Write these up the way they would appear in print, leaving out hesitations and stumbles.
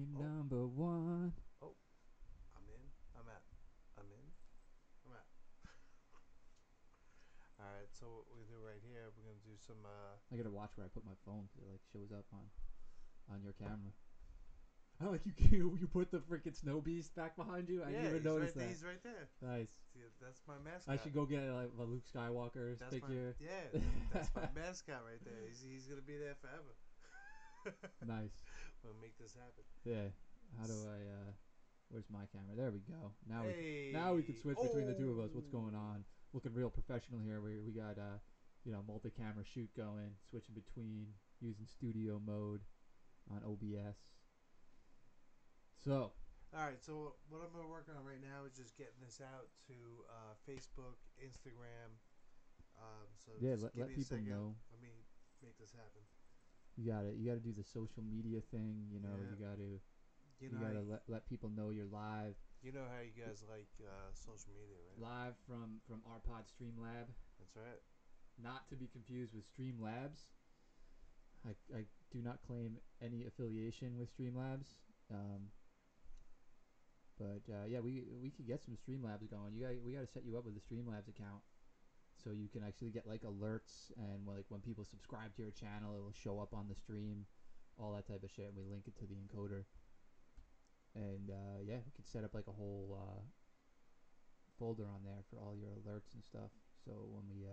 Screen number one. Oh, I'm in. I'm out. I'm in. I'm out. All right. So what we do right here, we're gonna do some. I gotta watch where I put my phone because it like shows up on your camera. I like you put the freaking snow beast back behind you. I didn't Yeah, even he's notice right there. that. He's right there. Nice. See, that's my mascot. I should go get like a Luke Skywalker's That's figure. that's my mascot right there. He's gonna be there forever. Nice. We'll make this happen. Yeah. How do I? Where's my camera? There we go. Now Hey. we can switch between the two of us. What's going on? Looking real professional here. We got multi-camera shoot going, switching between using studio mode on OBS. So All right. So what I'm gonna work on right now is just getting this out to Facebook, Instagram. So yeah, just give let me a people second. know. Let me make this happen. You gotta do the social media thing. Yeah. You gotta let people know you're live. You know how you guys like social media, right? Live from our pod Streamlab. That's right. Not to be confused with Streamlabs. I do not claim any affiliation with Streamlabs. But yeah, we could get some Streamlabs going. We got to set you up with a Streamlabs account, so you can actually get like alerts and like when people subscribe to your channel, it'll show up on the stream, all that type of shit. And we link it to the encoder, and yeah, we could set up like a whole folder on there for all your alerts and stuff. So when we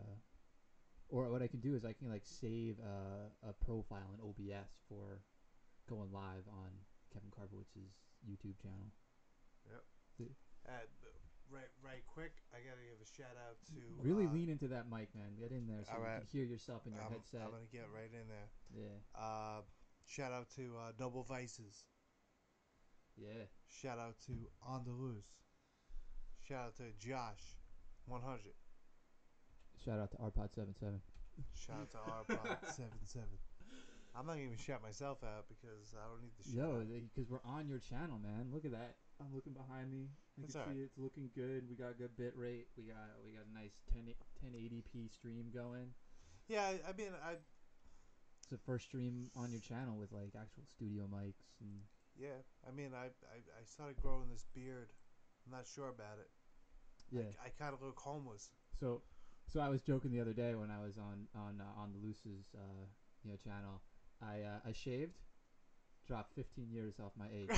or what I can do is I can like save a profile in OBS for going live on Kevin Karpowicz's YouTube channel. Yep. The, Right quick, I gotta give a shout out to. Really lean into that mic, man. Get in there so you right. can hear yourself in your I'm headset. gonna get right in there. Yeah. Shout out to Double Vices. Yeah. Shout out to On the Loose. Shout out to Josh, 100. Shout out to RPod77. Shout out to RPod77. I'm not even shout myself out because I don't need the shout out. Because we're on your channel, man. Look at that. I'm looking behind me. You can see it's looking good. We got good bit rate. We got a nice 1080p stream going. Yeah, I mean, it's the first stream on your channel with like actual studio mics and. Yeah, I mean, I started growing this beard. I'm not sure about it. Yeah, I kind of look homeless. So I was joking the other day when I was on the Loose's channel. I shaved, dropped 15 years off my age.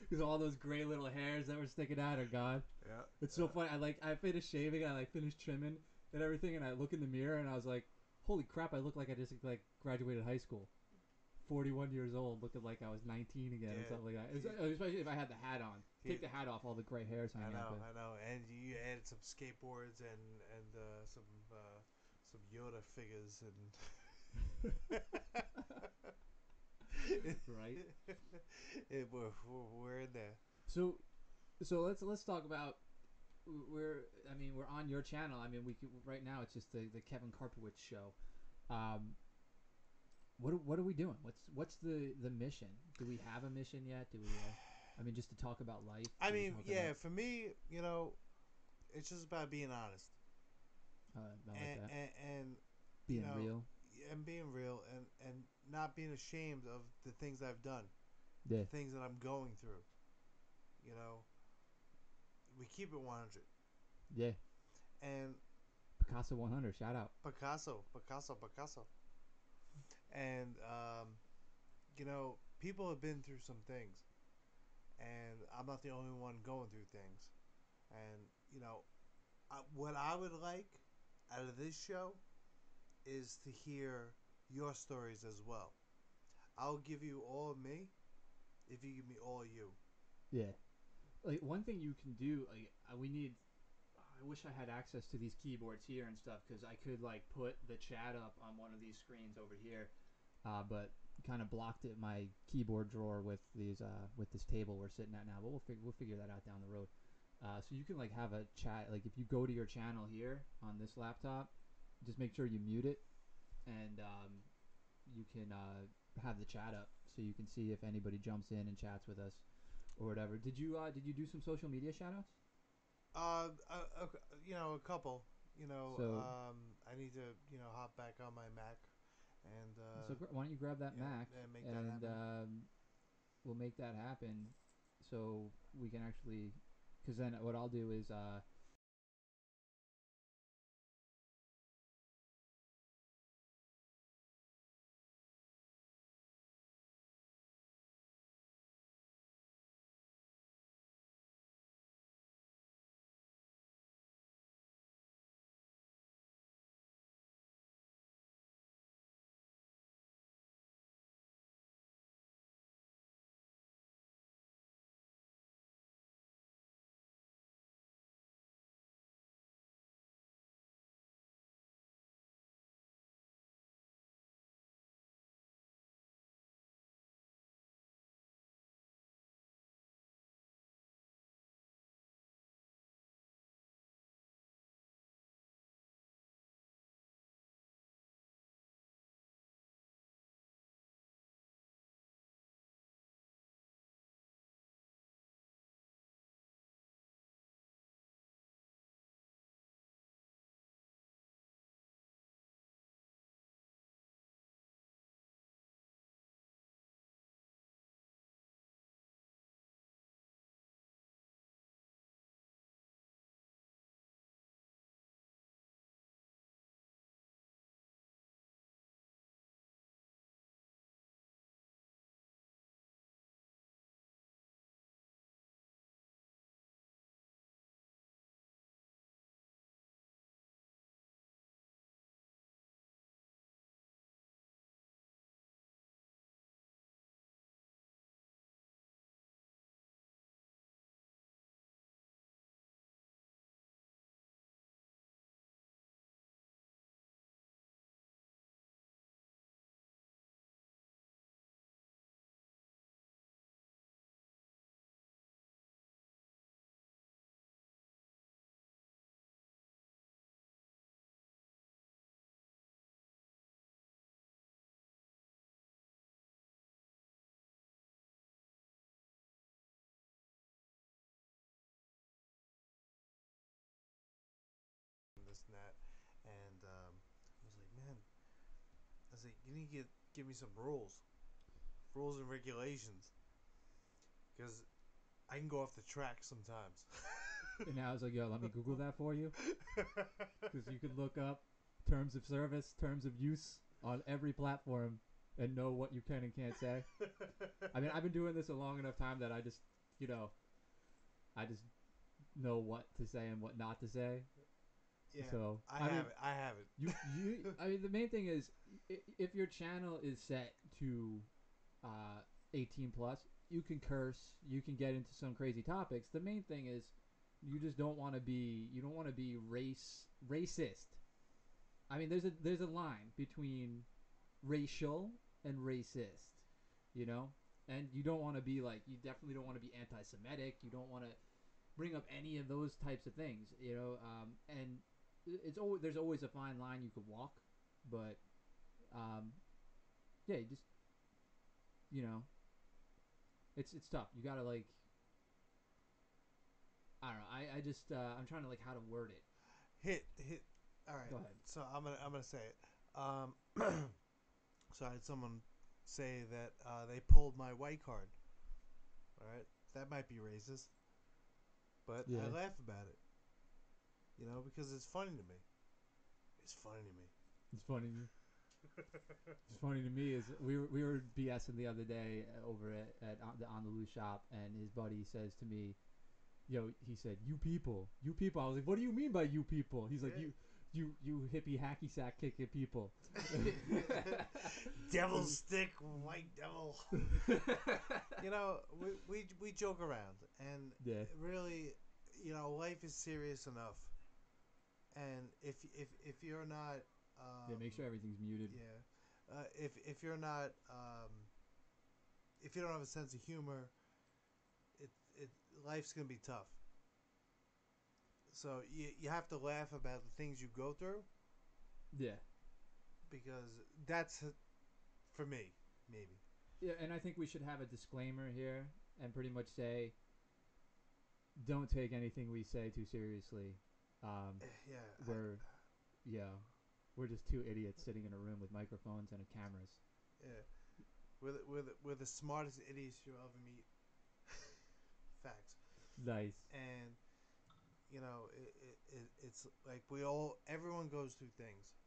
Because all those gray little hairs that were sticking out are gone. Yeah. It's so funny. I finished shaving. I finished trimming and everything, and I look in the mirror and I was like, "Holy crap! I look like I just graduated high school." 41 years old, looking like I was 19 again or something like that. Especially if I had the hat on. Take the hat off, all the gray hairs hanging out. I know. And you added some skateboards and some Yoda figures and. Right. We're in there. So let's talk about. We're on your channel. I mean, right now it's just the Kevin Karpowicz show. What are we doing? What's the mission? Do we have a mission yet? Do we? Just to talk about life. For me, it's just about being honest. And being real. And being real and not being ashamed of the things I've done. Yeah. The things that I'm going through. We keep it 100. Yeah. And Picasso 100, shout out. Picasso. And people have been through some things, and I'm not the only one going through things. And what I would like out of this show is to hear your stories as well. I'll give you all of me if you give me all of you. Yeah. Like one thing you can do, I wish I had access to these keyboards here and stuff because I could put the chat up on one of these screens over here, but kind of blocked it my keyboard drawer with these with this table we're sitting at now. But we'll figure that out down the road. So you can have a chat. If you go to your channel here on this laptop, just make sure you mute it, and you can have the chat up so you can see if anybody jumps in and chats with us or whatever. Did you do some social media shoutouts? A couple. So, I need to hop back on my Mac and So why don't you grab that yeah, Mac and make that and happen. we'll make that happen, so we can actually. Because then what I'll do is This and that, and I was like, man, I was like, you need to give me some rules and regulations, because I can go off the track sometimes. and I was like, yo, let me Google that for you, because you can look up terms of service, terms of use on every platform, and know what you can and can't say. I mean, I've been doing this a long enough time that I just, you know, I just know what to say and what not to say. Yeah, So I I have mean, it. I have it. you I mean, the main thing is if your channel is set to 18 plus, you can curse, you can get into some crazy topics. The main thing is you don't want to be racist. I mean, there's a line between racial and racist, you know? And you don't want to be like, you definitely don't want to be anti-Semitic. You don't want to bring up any of those types of things, you know. And there's always a fine line you could walk, but um, yeah, you just, you know, it's tough. You gotta like, I don't know. I just I'm trying to like how to word it. Hit. All right. Go ahead. So I'm gonna say it. So I had someone say that they pulled my white card. All right, that might be racist, but I Yeah, laugh about it. Because it's funny to me. It's funny to me. it's funny. It's funny to me is we were BSing the other day over at the on the loose shop, and his buddy says to me, "Yo," he said, "You people, you people." I was like, "What do you mean by you people?" He's like, Yeah. "You hippie hacky sack kicking people." Devil stick, white devil. We joke around, and Yeah, really, life is serious enough. And if you're not, yeah. Make sure everything's muted. yeah, if you're not, if you don't have a sense of humor, it life's gonna be tough. So you have to laugh about the things you go through, Yeah, because that's for me, maybe. yeah. And I think we should have a disclaimer here and pretty much say, don't take anything we say too seriously. Um, Yeah, we're yeah, We're just two idiots sitting in a room with microphones and cameras. Yeah, we're the smartest idiots you'll ever meet. Facts. Nice. And it's like everyone goes through things.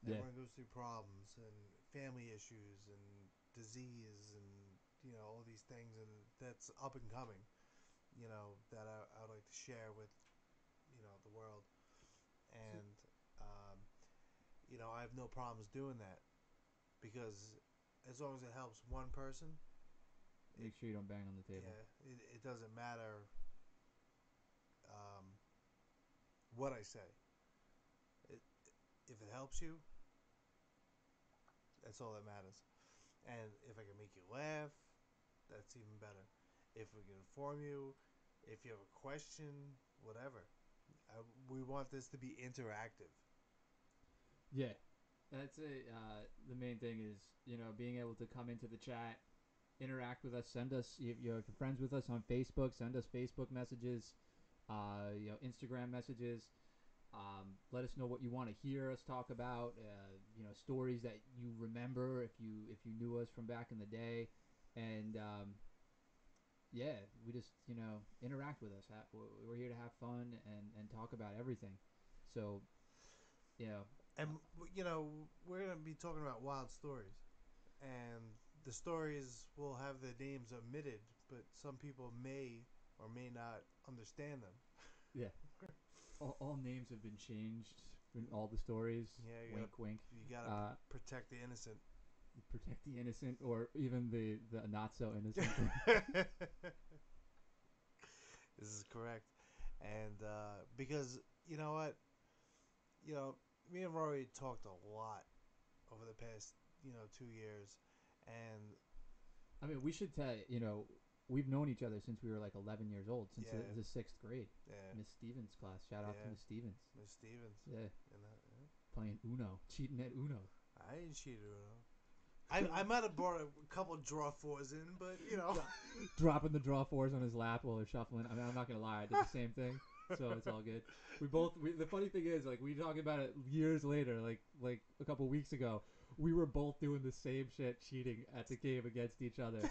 Yeah. Everyone goes through problems and family issues and disease and all these things, and that's up and coming. That I'd like to share with the world, and um, I have no problems doing that because as long as it helps one person, Make sure you don't bang on the table. yeah, it doesn't matter um, what I say. It, if it helps you, that's all that matters. And if I can make you laugh, that's even better. If we can inform you, if you have a question, whatever. We want this to be interactive. Yeah, that's it. The main thing is being able to come into the chat, interact with us, send us if you're friends with us on Facebook, send us Facebook messages, Instagram messages. Let us know what you want to hear us talk about. Stories that you remember if you knew us from back in the day, and yeah, we just interact with us. We're here to have fun and talk about everything. So And we're gonna be talking about wild stories, and the stories will have the names omitted, but some people may or may not understand them. yeah, all names have been changed in all the stories. Yeah, wink, wink. You gotta protect the innocent. Protect the innocent, or even the not so innocent. This is correct, and because you know what, me and Rory talked a lot over the past 2 years, and I mean, we should tell we've known each other since we were like 11 years old, since the sixth grade. Yeah. Miss Stevens class. Shout out to Miss Stevens. Miss Stevens. Yeah. Playing Uno, cheating at Uno. I didn't cheat at Uno. I might have brought a couple draw fours in, but dropping the draw fours on his lap while they're shuffling. I mean, I'm not gonna lie, I did the same thing, so it's all good. The funny thing is, like, we talking about it years later, like a couple weeks ago, we were both doing the same shit, cheating at the game against each other,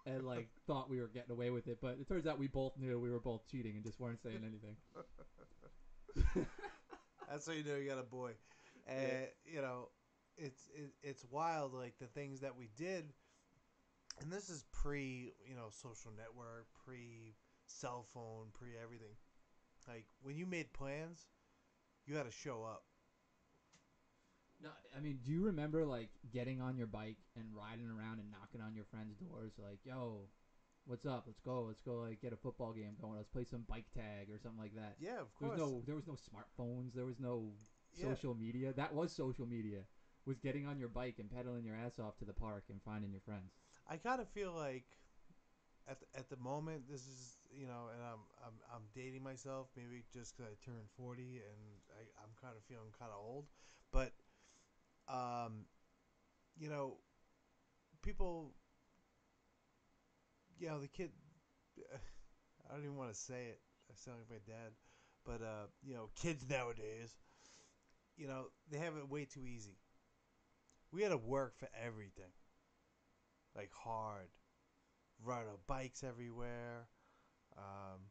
and like thought we were getting away with it, but it turns out we both knew we were both cheating and just weren't saying anything. That's how you know you got a boy, and it's wild, like the things that we did, and this is pre social network, pre cell phone, pre everything. Like when you made plans, you had to show up. No, I mean, do you remember like getting on your bike and riding around and knocking on your friends' doors, like, "Yo, what's up? Let's go, like get a football game going. Let's play some bike tag or something like that." Yeah, of course. There was no smartphones. There was no social media. That was social media. Was getting on your bike and pedaling your ass off to the park and finding your friends. I kind of feel like at the moment, this is and I'm dating myself, maybe just because I turned 40 and I'm kind of feeling kind of old, but you know people, the kid. I don't even want to say it. I sound like my dad, but kids nowadays, they have it way too easy. We had to work for everything, like hard, ride on bikes everywhere, um,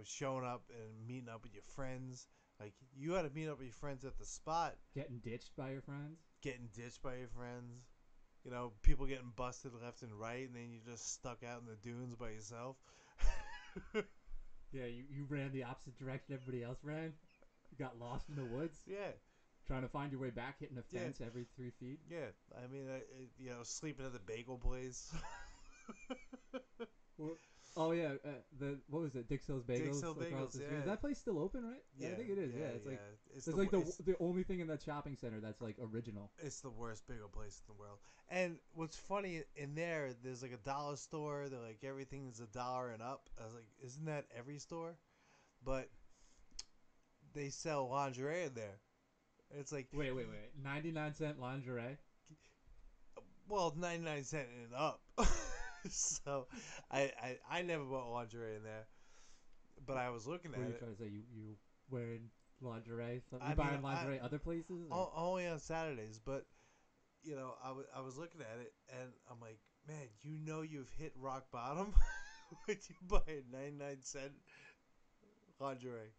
showing up and meeting up with your friends. Like you had to meet up with your friends at the spot. Getting ditched by your friends. Getting ditched by your friends. People getting busted left and right, and then you're just stuck out in the dunes by yourself. Yeah, you ran the opposite direction everybody else ran. You got lost in the woods. Yeah. Trying to find your way back, hitting a fence every 3 feet. Yeah, I mean, sleeping at the bagel place. Oh yeah, what was it? Dick's Hills Bagels. Dick's Hills Bagels. Yeah. Is that place still open, right? Yeah, I think it is. Yeah, it's like the only thing in that shopping center that's like original. It's the worst bagel place in the world. And what's funny in there's like a dollar store. They're like everything is $1 and up. I was like, isn't that every store? But they sell lingerie in there. It's like wait, 99-cent lingerie. Well, 99-cent and up. So I never bought lingerie in there, but I was looking at it. What are you trying to say? You wearing lingerie. So you I mean, buying lingerie other places? Or? only on Saturdays, but I was looking at it and I'm like, man, you've hit rock bottom when you buy a 99-cent lingerie.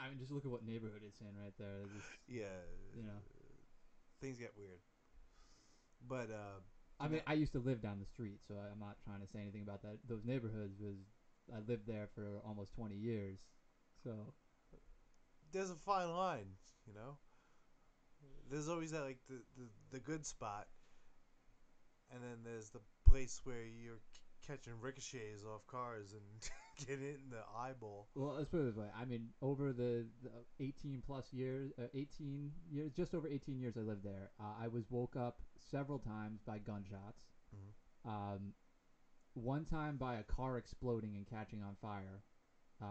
I mean, just look at what neighborhood it's in right there. Just, Yeah, you know. things get weird. But I mean, I used to live down the street, so I'm not trying to say anything about that. Those neighborhoods was I lived there for almost 20 years, so there's a fine line, you know. There's always that like the good spot, and then there's the place where you're catching ricochets off cars and getting it in the eyeball. well, let's put it this way. I mean, over the 18 plus years, 18 years, just over 18 years I lived there. I was woke up several times by gunshots. Mm-hmm. One time by a car exploding and catching on fire,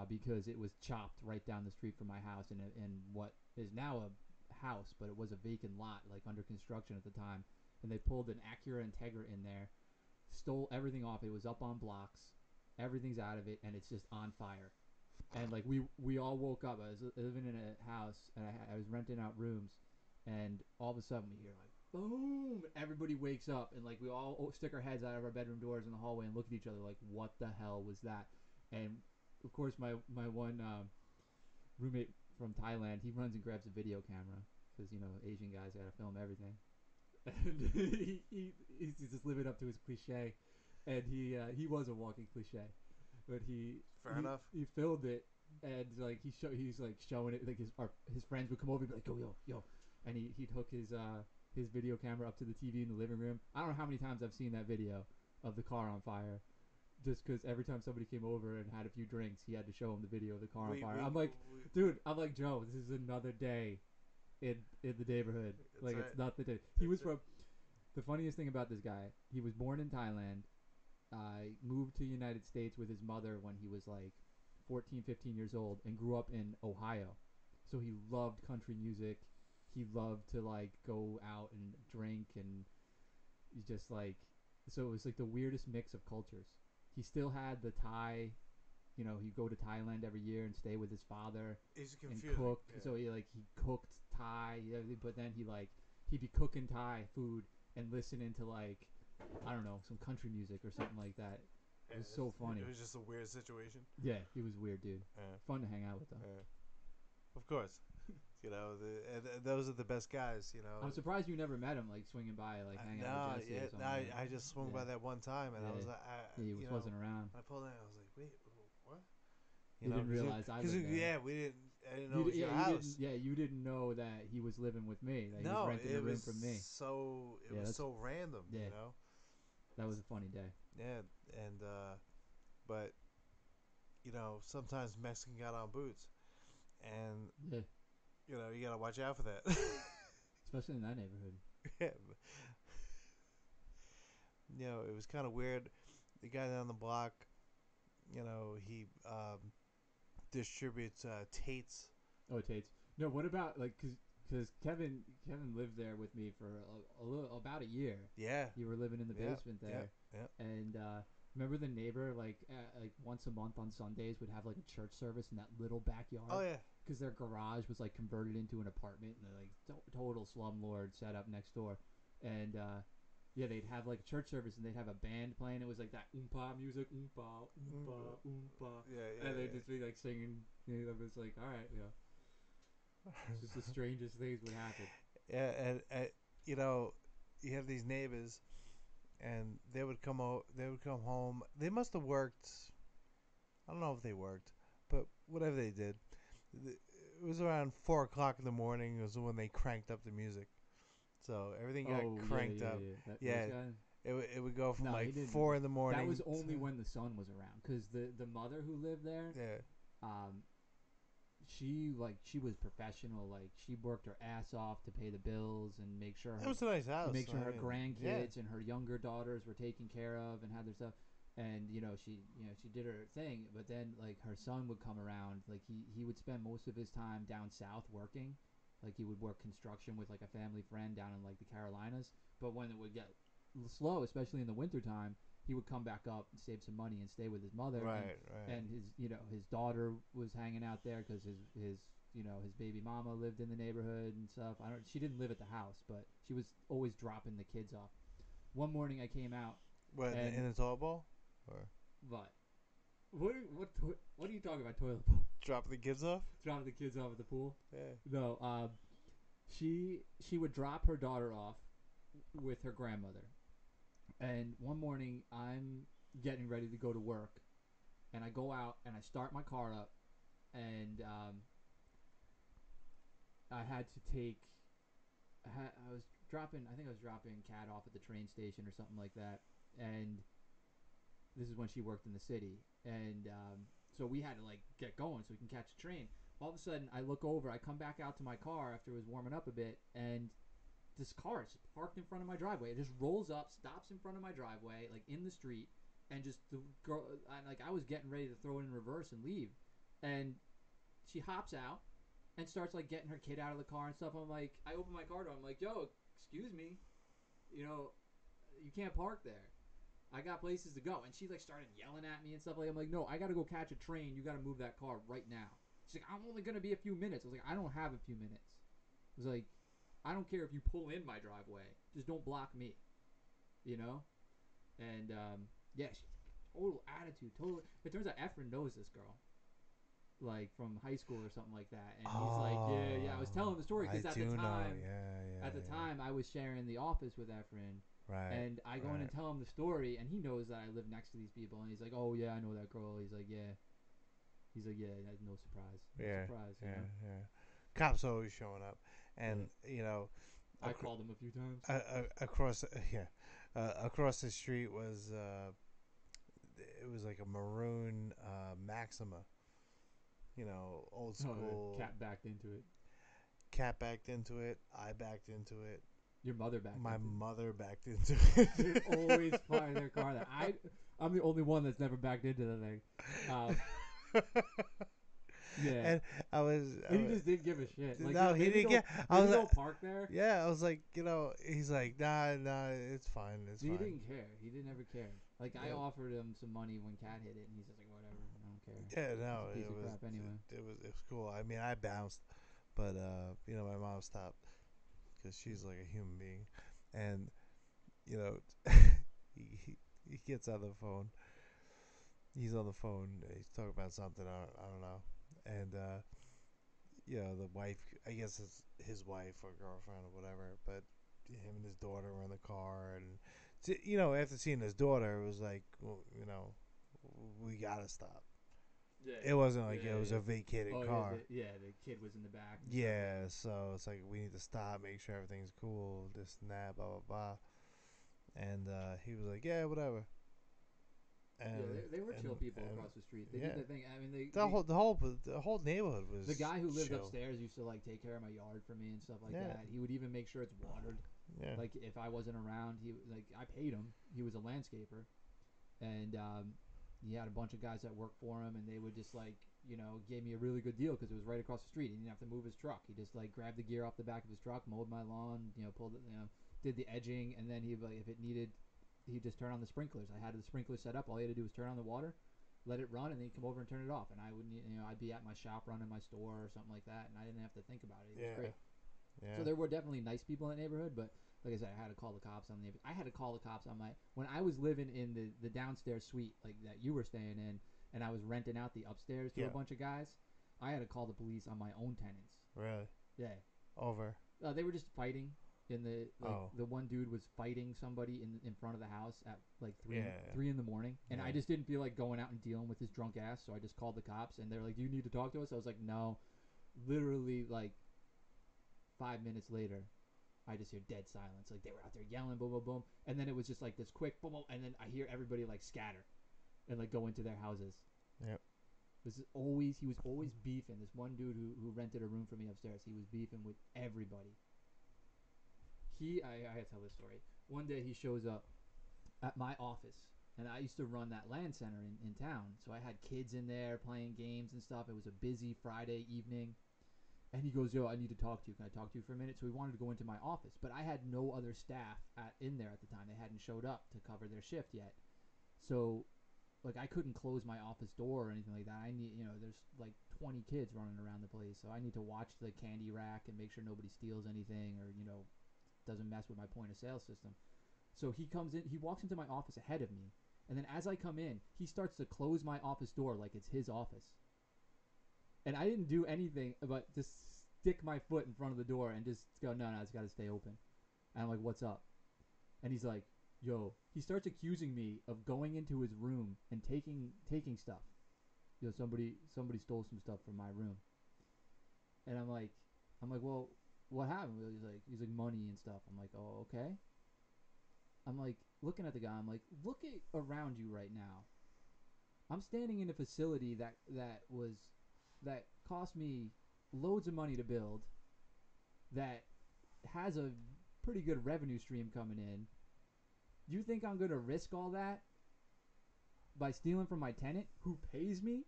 because it was chopped right down the street from my house in what is now a house, but it was a vacant lot, like under construction at the time. And they pulled an Acura Integra in there, stole everything off. It was up on blocks, everything's out of it, and it's just on fire. And like we all woke up. I was living in a house, and I was renting out rooms, and all of a sudden we hear like boom. Everybody wakes up, and like we all stick our heads out of our bedroom doors in the hallway and look at each other like, what the hell was that? And of course, my one roommate from Thailand, he runs and grabs a video camera because Asian guys gotta film everything, and he's just living up to his cliche, and he was a walking cliche, but Fair enough. he filmed it, and like he's like showing it, like his friends would come over and be like, yo, and he'd hook his video camera up to the TV in the living room. I don't know how many times I've seen that video of the car on fire, just because every time somebody came over and had a few drinks, he had to show him the video of the car on fire. I'm like, dude, Joe, this is another day in the neighborhood. Like, right. It's not the day. He was from. The funniest thing about this guy, he was born in Thailand, moved to the United States with his mother when he was like 14, 15 years old, and grew up in Ohio. So he loved country music. He loved to like go out and drink, and he just like, so it was like the weirdest mix of cultures. He still had the Thai, he'd go to Thailand every year and stay with his father It's and confusing. cook. Yeah. So he cooked Thai, but then he'd be cooking Thai food and listening to like, I don't know, some country music or something like that. It was so funny. It was just a weird situation. Yeah, he was weird, dude. Yeah. Fun to hang out with, though. Yeah. Of course. And those are the best guys, I'm surprised you never met him, like swinging by, like hanging out with Jesse or something. I just swung by that one time, and I was like, he wasn't around. I pulled in, I was like, wait, what? You didn't realize I lived there. Yeah, I didn't know it was your house. You didn't know that he was living with me. That he was renting a room from me. It was so random, That was a funny day. Yeah, and but sometimes Mexican got on boots, and you gotta watch out for that. Especially in that neighborhood. Yeah. It was kind of weird. The guy down the block, he distributes Tate's. Oh, Tate's. No, what about like because Kevin lived there with me for about a year. Yeah, you were living in the basement there. Yeah. And remember the neighbor like once a month on Sundays would have like a church service in that little backyard. Oh yeah. Because their garage was like converted into an apartment, and they're like total slumlord set up next door, and they'd have like a church service, and they'd have a band playing. It was like that oompa music, oompa oompa oompa, yeah, and they'd just be like singing. It was like, all right, it's just the strangest things would happen. Yeah, and you have these neighbors, and they would come home. They must have worked. I don't know if they worked, but whatever they did, it was around 4:00 in the morning. Was when they cranked up the music, so everything got cranked up. It would go from 4 in the morning. That was only when the sun was around, because the mother who lived there, she was professional. Like, she worked her ass off to pay the bills and make sure it was a nice house. Make sure her grandkids and her younger daughters were taken care of and had their stuff. And she did her thing, but then like her son would come around. Like he would spend most of his time down south working. Like he would work construction with like a family friend down in like the Carolinas. But when it would get slow, especially in the wintertime, he would come back up and save some money and stay with his mother. Right. And his daughter was hanging out there because his his baby mama lived in the neighborhood and stuff. She didn't live at the house, but she was always dropping the kids off. One morning I came out. What, in a toilet bowl? Or What? What are you talking about? Toilet bowl? dropping the kids off? Dropping the kids off at the pool? Yeah. No. She would drop her daughter off with her grandmother. And one morning I'm getting ready to go to work, and I go out and I start my car up, and I had to take. I was dropping. I think I was dropping Kat off at the train station or something like that, and this is when she worked in the city, and so we had to like get going so we can catch a train. All of a sudden, I look over. I come back out to my car after it was warming up a bit, and this car is parked in front of my driveway. It just rolls up, stops in front of my driveway, like in the street, and just the girl. I was getting ready to throw it in reverse and leave, and she hops out and starts like getting her kid out of the car and stuff. I'm like, I open my car door. I'm like, yo, excuse me, you can't park there. I got places to go. And she like started yelling at me and stuff. Like, I'm like, no, I got to go catch a train. You got to move that car right now. She's like, I'm only going to be a few minutes. I was like, I don't have a few minutes. I was like, I don't care if you pull in my driveway. Just don't block me. And yeah, she's total attitude. Total. It turns out Efren knows this girl, like from high school or something like that. And he's like, yeah. I was telling the story because at the time I was sharing the office with Efren. Right. And I go in and tell him the story, and he knows that I live next to these people, and he's like, "Oh yeah, I know that girl." He's like, "Yeah." He's like, "Yeah, no surprise." Yeah. Cops always showing up, and I called him a few times. Across the street was it was like a maroon Maxima, old school. Cat backed into it. Cat backed into it. I backed into it. Your mother backed into it. My mother backed into it. They always fly their car there. I'm the only one that's never backed into the thing. Yeah. And he just didn't give a shit. Like, no, he didn't get. I was like, park there. Yeah, I was like, he's like, nah, it's fine. He didn't care. He didn't ever care. Like, I offered him some money when Kat hit it, and he's just like, whatever, I don't care. Yeah, no, it was crap anyway. It was cool. I mean, I bounced, but my mom stopped because she's like a human being, and he gets on the phone. He's on the phone. He's talking about something. I don't know. And the wife, I guess it's his wife or girlfriend or whatever, but him and his daughter were in the car, and after seeing his daughter, it was like, well, we gotta stop. Yeah. It wasn't like it was a vacated car. The kid was in the back. Yeah, so it's like we need to stop, make sure everything's cool, this and that, blah blah blah. And he was like, yeah, whatever. And, they were chill people across the street. They did the thing. I mean, the whole neighborhood was. The guy who lived chill. Upstairs used to like take care of my yard for me and stuff like that. He would even make sure it's watered. Yeah. Like if I wasn't around, I paid him. He was a landscaper, and he had a bunch of guys that worked for him, and they would just gave me a really good deal because it was right across the street. He didn't have to move his truck. He just grabbed the gear off the back of his truck, mowed my lawn, pulled it, did the edging, and then if it needed. He'd just turn on the sprinklers. I had the sprinklers set up. All he had to do was turn on the water, let it run, and then he'd come over and turn it off. And I wouldn't, I'd be at my shop running my store or something like that, and I didn't have to think about it. It was great. Yeah. So there were definitely nice people in that neighborhood, but like I said, I had to call the cops on the. I had to call the cops on when I was living in the downstairs suite like that you were staying in, and I was renting out the upstairs to a bunch of guys. I had to call the police on my own tenants. Really? Yeah. Over. They were just fighting. The one dude was fighting somebody in front of the house at like 3 in the morning, and I just didn't feel like going out and dealing with his drunk ass, so I just called the cops, and they're like, "Do you need to talk to us?" I was like, "No." Literally, like 5 minutes later, I just hear dead silence. Like they were out there yelling, boom, boom, boom, and then it was just like this quick boom, boom, and then I hear everybody like scatter and like go into their houses. Yep. He was always beefing. This one dude who rented a room for me upstairs, he was beefing with everybody. I had to tell this story. One day he shows up at my office, and I used to run that land center in town, so I had kids in there playing games and stuff. It was a busy Friday evening, and he goes, "Yo, I need to talk to you. Can I talk to you for a minute?" So he wanted to go into my office, but I had no other staff in there at the time. They hadn't showed up to cover their shift yet. So like I couldn't close my office door or anything like that. I need, there's like 20 kids running around the place, so I need to watch the candy rack and make sure nobody steals anything or doesn't mess with my point of sale system. So he walks into my office ahead of me, and then as I come in, he starts to close my office door like it's his office. And I didn't do anything but just stick my foot in front of the door and just go, no, it's got to stay open. And I'm like, what's up? And he's like, yo, he starts accusing me of going into his room and taking stuff. Somebody stole some stuff from my room. And I'm like, well, what happened? He's like money and stuff. I'm like, oh, okay. I'm like looking at the guy. I'm like, look at around you right now. I'm standing in a facility that cost me loads of money to build, that has a pretty good revenue stream coming in. You think I'm going to risk all that by stealing from my tenant who pays me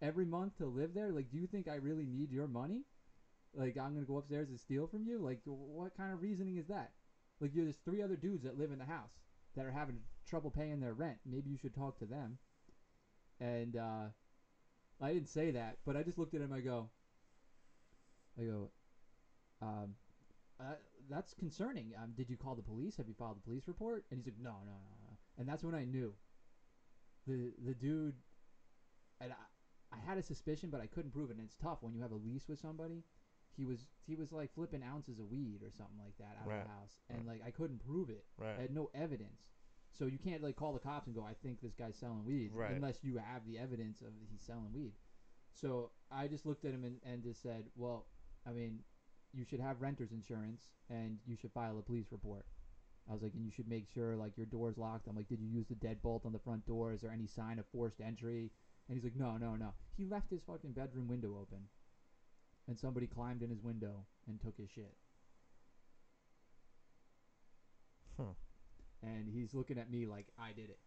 every month to live there? Like, do you think I really need your money? Like, I'm going to go upstairs and steal from you? Like, what kind of reasoning is that? Like, there's 3 other dudes that live in the house that are having trouble paying their rent. Maybe you should talk to them. And I didn't say that, but I just looked at him. I go, um, uh, that's concerning. Did you call the police? Have you filed a police report? And he's like, no. And that's when I knew the dude. And I had a suspicion, but I couldn't prove it. And it's tough when you have a lease with somebody. He was like flipping ounces of weed or something like that out of the house, and like I couldn't prove it. Right. I had no evidence. So you can't like call the cops and go, I think this guy's selling weed, unless you have the evidence of he's selling weed. So I just looked at him and just said, well, I mean, you should have renter's insurance and you should file a police report. I was like, and you should make sure like your door's locked. I'm like, did you use the deadbolt on the front door? Is there any sign of forced entry? And he's like, no. He left his fucking bedroom window open, and somebody climbed in his window and took his shit. Huh. And he's looking at me like I did it.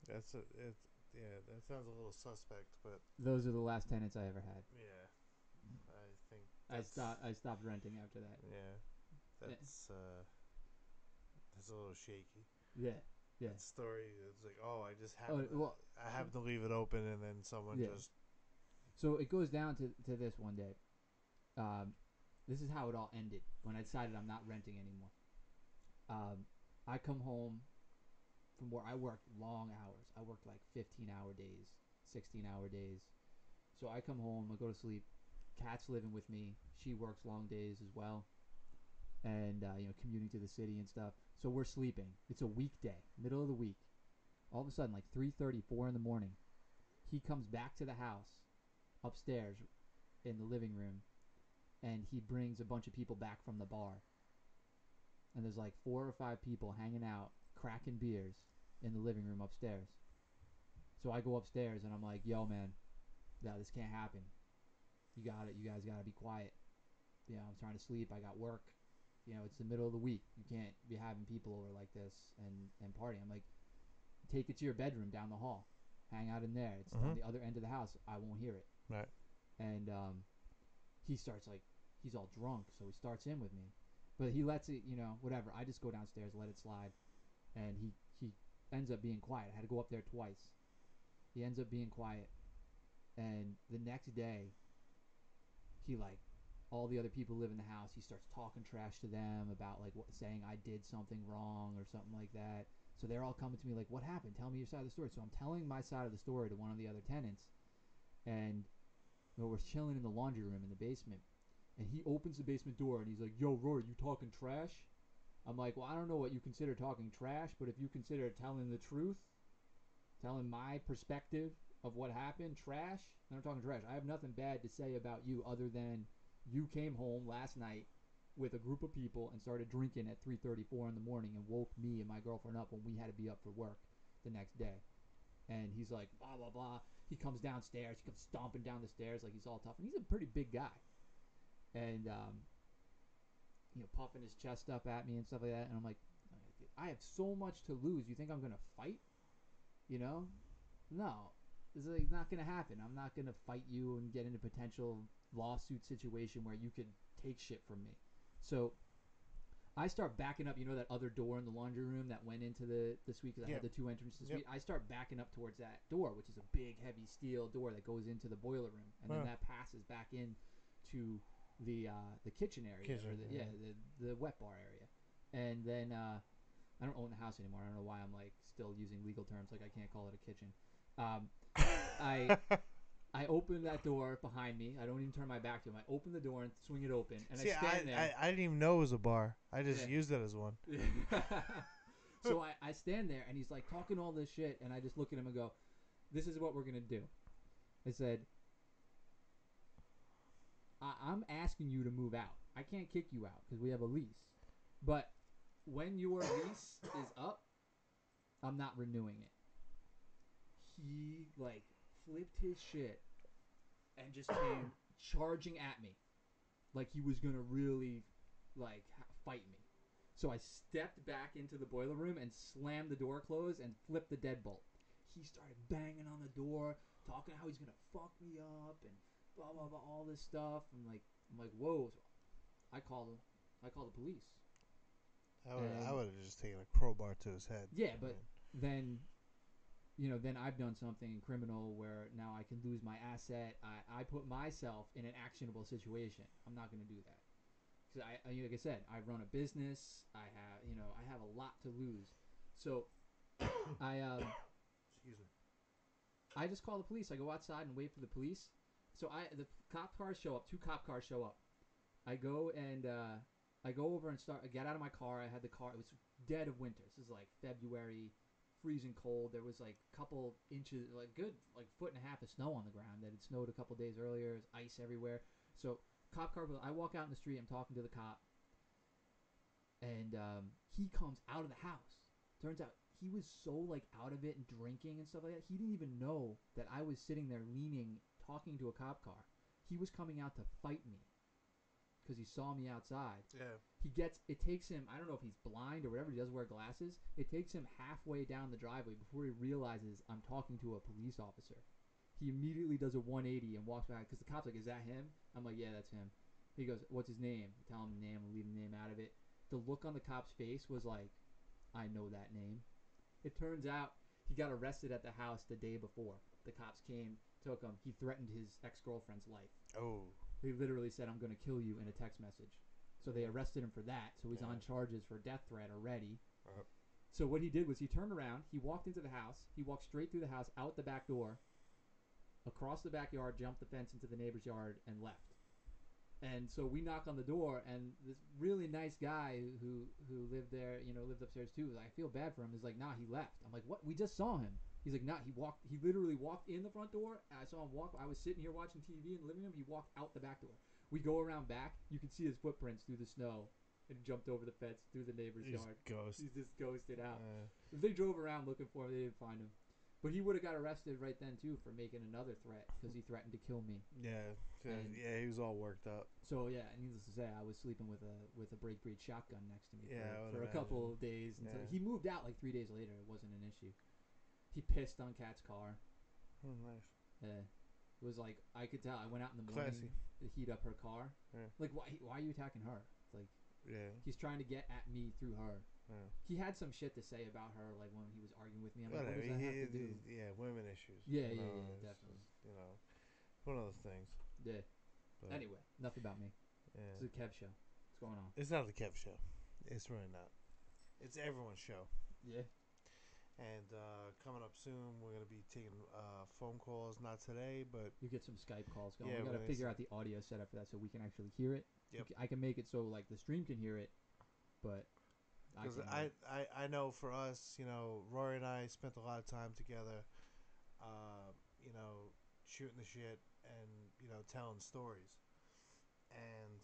Yeah, that sounds a little suspect, but Those are the last tenants I ever had. yeah, I think I stopped renting after that. Yeah, that's a little shaky. Yeah. That story is like, oh, I happened to leave it open, and then someone just. So it goes down to this one day. This is how it all ended when I decided I'm not renting anymore. I come home from where I worked long hours. I worked like 15-hour days, 16-hour days. So I come home, I go to sleep. Kat's living with me. She works long days as well, and commuting to the city and stuff. So we're sleeping. It's a weekday, middle of the week. All of a sudden, like 3:30, 4 in the morning, he comes back to the house, upstairs, in the living room, and he brings a bunch of people back from the bar. And there's like 4 or 5 people hanging out, cracking beers in the living room upstairs. So I go upstairs and I'm like, yo, man, no, this can't happen. You guys got to be quiet. I'm trying to sleep. I got work. It's the middle of the week. You can't be having people over like this and party. I'm like, take it to your bedroom down the hall. Hang out in there. It's on the other end of the house. I won't hear it. Right. And he starts like, he's all drunk, so he starts in with me. But he lets it, whatever. I just go downstairs, let it slide. And he ends up being quiet. I had to go up there twice. He ends up being quiet. And the next day, he like, all the other people live in the house. He starts talking trash to them about like saying I did something wrong or something like that. So they're all coming to me like, what happened? Tell me your side of the story. So I'm telling my side of the story to one of the other tenants. And we're chilling in the laundry room in the basement. And he opens the basement door and he's like, yo, Rory, you talking trash? I'm like, well, I don't know what you consider talking trash, but if you consider telling the truth, telling my perspective of what happened, trash, then I'm talking trash. I have nothing bad to say about you other than you came home last night with a group of people and started drinking at 3:34 in the morning and woke me and my girlfriend up when we had to be up for work the next day. And he's like, blah, blah, blah. He comes downstairs. He comes stomping down the stairs like he's all tough. And he's a pretty big guy. And, puffing his chest up at me and stuff like that. And I'm like, I have so much to lose. You think I'm going to fight? No. It's like not going to happen. I'm not going to fight you and get in a potential lawsuit situation where you could take shit from me. So I start backing up. You know that other door in the laundry room that went into the suite because I had the two entrances to the suite. I start backing up towards that door, which is a big, heavy steel door that goes into the boiler room, and then that passes back in to the kitchen area, the wet bar area, and then I don't own the house anymore. I don't know why I'm like still using legal terms like I can't call it a kitchen. I open that door behind me. I don't even turn my back to him. I open the door and swing it open, and I stand there. I didn't even know it was a bar. I just used it as one. So I stand there, and he's like talking all this shit, and I just look at him and go, "This is what we're gonna do." I said, "I'm asking you to move out. I can't kick you out because we have a lease, but when your lease is up, I'm not renewing it." He like flipped his shit and just came charging at me like he was gonna really like fight me. So I stepped back into the boiler room and slammed the door closed and flipped the deadbolt. He started banging on the door, talking how he's gonna fuck me up and blah blah blah, all this stuff. I'm like, whoa! So I called the police. I would have just taken a crowbar to his head. Yeah, but then then I've done something criminal where now I can lose my asset. I put myself in an actionable situation. I'm not going to do that. Because like I said, I run a business. I have a lot to lose. So excuse me. I just call the police. I go outside and wait for the police. So the cop cars show up. 2 cop cars show up. I go and I go over and get out of my car. I had the car. It was dead of winter. This is like February. Freezing cold. There was like a couple inches, like good, like foot and a half of snow on the ground. That had snowed a couple days earlier. There's ice everywhere. So cop car. I walk out in the street. I'm talking to the cop, and he comes out of the house. Turns out he was so like out of it and drinking and stuff like that. He didn't even know that I was sitting there leaning, talking to a cop car. He was coming out to fight me because he saw me outside. Yeah. It takes him, I don't know if he's blind or whatever, he does wear glasses. It takes him halfway down the driveway before he realizes I'm talking to a police officer. He immediately does a 180 and walks back because the cop's like, "Is that him?" I'm like, "Yeah, that's him." He goes, "What's his name?" I tell him the name, I'll leave the name out of it. The look on the cop's face was like, I know that name. It turns out he got arrested at the house the day before. The cops came, took him. He threatened his ex-girlfriend's life. Oh. He literally said, "I'm going to kill you," in a text message. So they arrested him for that. So he's on charges for death threat already. So what he did was he turned around. He walked into the house. He walked straight through the house, out the back door, across the backyard, jumped the fence into the neighbor's yard, and left. And so we knock on the door, and this really nice guy who lived there, lived upstairs too, was like, "I feel bad for him." He's like, "Nah, he left." I'm like, "What? We just saw him." He's like, "Nah, he literally walked in the front door. I saw him walk. I was sitting here watching TV in the living room. He walked out the back door." We go around back. You can see his footprints through the snow, and he jumped over the fence through the neighbor's yard. He's just ghosted out. They drove around looking for him. They didn't find him. But he would have got arrested right then too for making another threat because he threatened to kill me. Yeah, he was all worked up. So yeah, needless to say, I was sleeping with a break breed shotgun next to me for a imagine. couple of days. Until he moved out like 3 days later. It wasn't an issue. He pissed on Kat's car. Oh, nice. Yeah, it was like I could tell. I went out in the morning to heat up her car. Yeah. Like why are you attacking her? It's like he's trying to get at me through her. Yeah. He had some shit to say about her, like when he was arguing with me. I'm like, what does that have to do? Yeah, women issues. Yeah, definitely. Just, one of those things. Yeah. But anyway, enough about me. Yeah. It's a Kev show. What's going on? It's not the Kev show. It's really not. It's everyone's show. Yeah. And coming up soon, we're going to be taking phone calls. Not today, but... You get some Skype calls going. We got to figure out the audio setup for that so we can actually hear it. Yep. I can make it so like the stream can hear it, but... Because I know for us, Rory and I spent a lot of time together, shooting the shit and, telling stories. And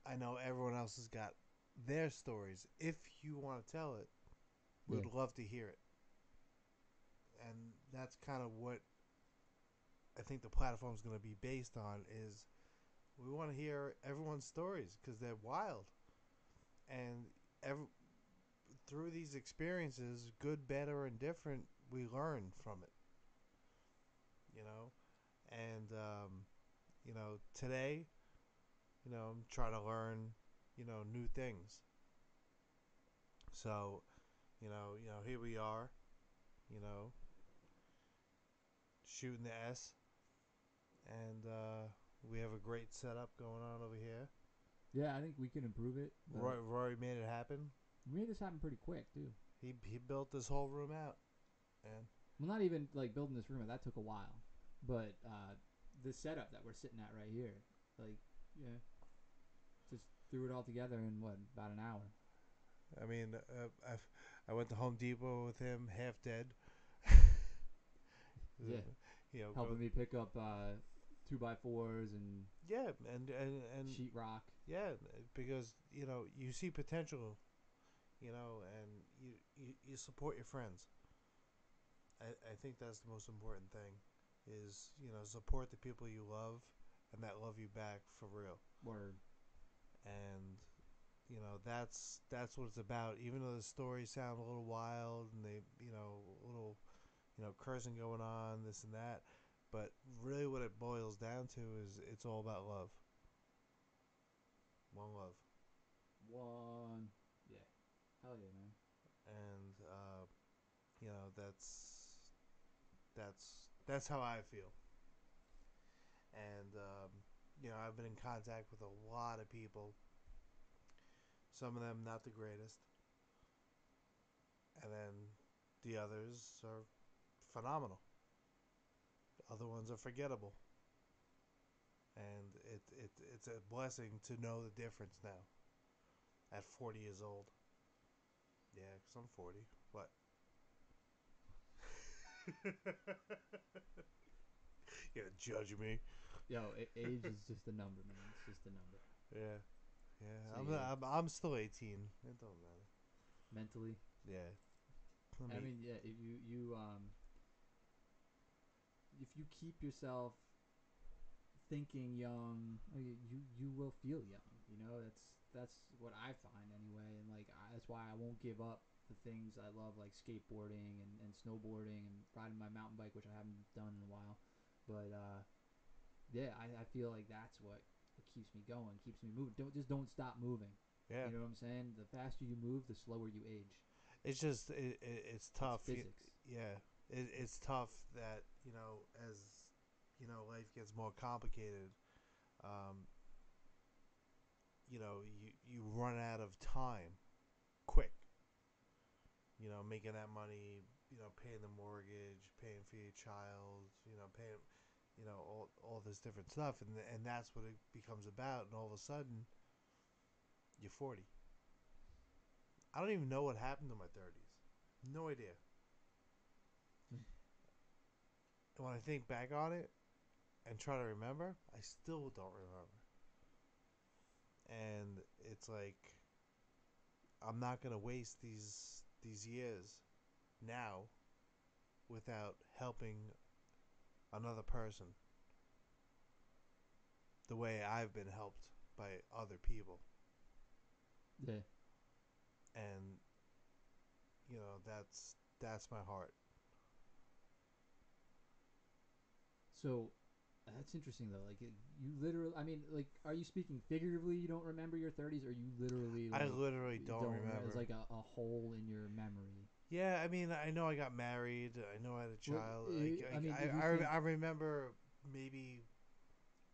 I know everyone else has got their stories. If you want to tell it, we'd love to hear it. And that's kind of what I think the platform is going to be based on is we want to hear everyone's stories because they're wild. And through these experiences, good, better, and different, we learn from it. And, today, I'm trying to learn new things. So, here we are, you know, shooting the S, and we have a great setup going on over here. Yeah, I think we can improve it. But Rory made it happen. we made this happen pretty quick too. He built this whole room out, and Well, not even like building this room. That took a while. But the setup that we're sitting at right here, like, yeah, just threw it all together in what, about an hour. I mean, I went to Home Depot with him, half dead. Yeah, Go. helping me pick up 2x4s and Yeah, and sheetrock. yeah, because you see potential, and you support your friends. I think that's the most important thing, is support the people you love, and that love you back for real. Word. And that's what it's about. Even though the stories sound a little wild, and they a little cursing going on, this and that, but really what it boils down to is it's all about love. One love. One. Yeah. Hell yeah, man. And that's how I feel. And I've been in contact with a lot of people. Some of them not the greatest, and then the others are phenomenal. Other ones are forgettable, and it's a blessing to know the difference now. At 40 years old, yeah, because I'm 40. What? You gonna judge me? Yo, age is just a number, man. It's just a number. Yeah, yeah. So I'm, yeah, I'm I'm still 18. It don't matter. mentally. Yeah. I mean, yeah. If you keep yourself thinking young, you will feel young. That's what I find anyway, and like that's why I won't give up the things I love, like skateboarding and snowboarding and riding my mountain bike, which I haven't done in a while. But yeah, I feel like that's what keeps me going, keeps me moving. Don't stop moving. Yeah. You know what I'm saying? The faster you move, the slower you age. It's just it's It's tough. physics. Yeah, it's tough that as life gets more complicated. Um, you run out of time quick. Making that money. Paying the mortgage, paying for your child. Paying all this different stuff, and that's what it becomes about. And all of a sudden, you're 40. I don't even know what happened in my 30s. No idea. And when I think back on it and try to remember, I still don't remember. And it's like I'm not gonna waste these years now without helping another person the way I've been helped by other people. Yeah. And that's my heart. So that's interesting though. Like you literally, I mean, like, are you speaking figuratively? You don't remember your 30s, or you literally I like literally don't don't remember? It's remember. like a hole in your memory. Yeah, I mean, I know I got married. I know I had a Well, child. I mean, if I, you I, think I remember maybe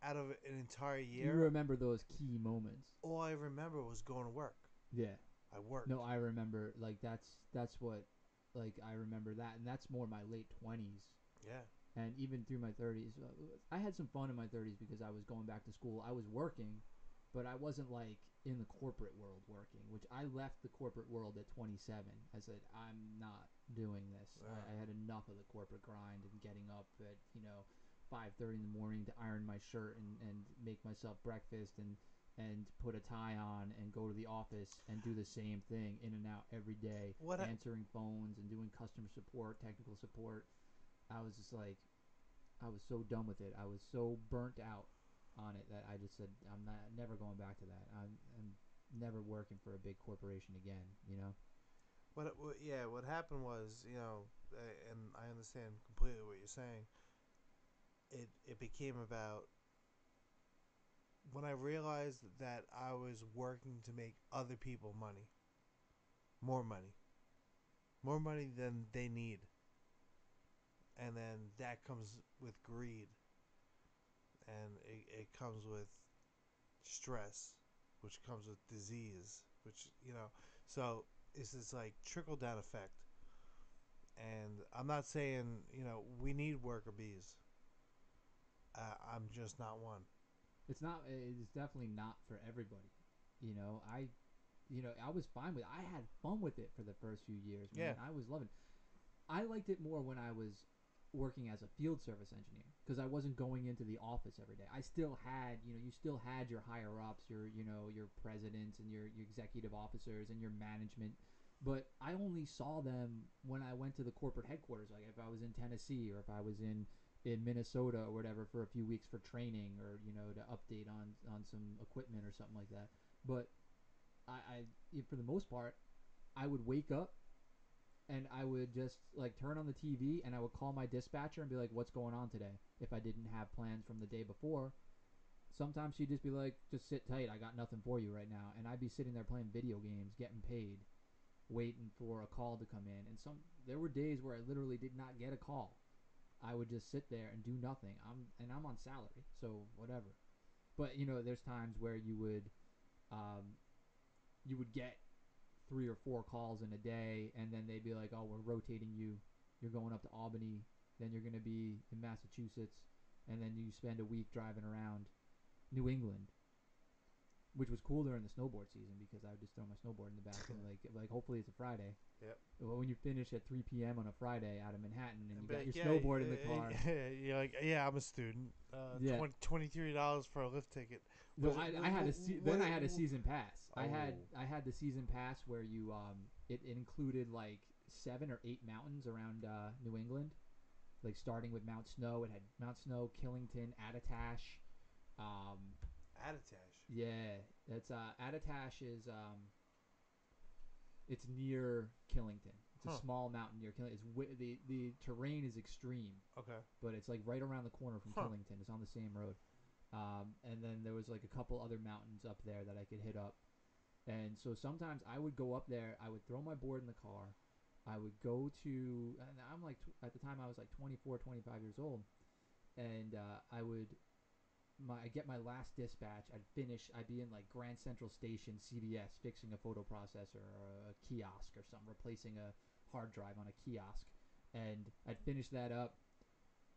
out of an entire you year, remember those key moments. all I remember was going to work. Yeah. I worked. No, I remember. Like that's what, like I remember that, and that's more my late 20s. Yeah. And even through my 30s, I had some fun in my 30s because I was going back to school. I was working, but I wasn't like in the corporate world working, which I left the corporate world at 27. I said, I'm not doing this. Yeah. I had enough of the corporate grind and getting up at 5:30 in the morning to iron my shirt and make myself breakfast and put a tie on and go to the office and do the same thing in and out every day, What? answering phones and doing customer support, technical support. I was just like, I was so done with it. I was so burnt out on it that I just said, I'm not never going back to that. I'm never working for a big corporation again. Yeah. What happened was, and I understand completely what you're saying. It became about when I realized that I was working to make other people money, more money, more money than they need, and then that comes with greed, and it comes with stress, which comes with disease, which so it's this like trickle down effect. And I'm not saying we need worker bees. I'm just not one. It's not. It's definitely not for everybody. I was fine with it. I had fun with it for the first few years, Yeah, man. I was loving it. I liked it more when I was working as a field service engineer because I wasn't going into the office every day. I still had, you still had your higher ups, your presidents and your executive officers and your management, but I only saw them when I went to the corporate headquarters. Like if I was in Tennessee or if I was in Minnesota or whatever for a few weeks for training or to update on some equipment or something like that. But for the most part, I would wake up and I would just like turn on the TV and I would call my dispatcher and be like, "What's going on today?" If I didn't have plans from the day before, sometimes she'd just be like, "Just sit tight. I got nothing for you right now." And I'd be sitting there playing video games, getting paid, waiting for a call to come in. And there were days where I literally did not get a call. I would just sit there and do nothing. I'm on salary, so whatever. But there's times where um, you would get 3 or 4 calls in a day, and then they'd be like, "Oh, we're rotating you. You're going up to Albany. Then you're going to be in Massachusetts, and then you spend a week driving around New England," which was cool during the snowboard season because I would just throw my snowboard in the back and like hopefully it's a Friday. yep. Well, when you finish at 3 p.m. on a Friday out of Manhattan and And you be got like, your yeah, snowboard in the car, you're like, yeah, I'm a student. yeah. $23 for a lift ticket. No, Was it? I had then I had a What, season pass. oh, I had the season pass where it included like 7 or 8 mountains around New England, like starting with Mount Snow. It had Mount Snow, Killington, Attitash. Um, Attitash. yeah, that's Attitash is it's near Killington. It's a Huh. small mountain near Killington. The terrain is extreme, Okay. but it's like right around the corner from Huh. Killington. It's on the same road. And then there was like a couple other mountains up there that I could hit up. And so sometimes I would go up there. I would throw my board in the car. I would go to, and I'm like, at the time I was like 24, 25 years old. And I get my last dispatch. I'd finish. I'd be in like Grand Central Station, CVS, fixing a photo processor or a kiosk or something, replacing a hard drive on a kiosk. And I'd finish that up,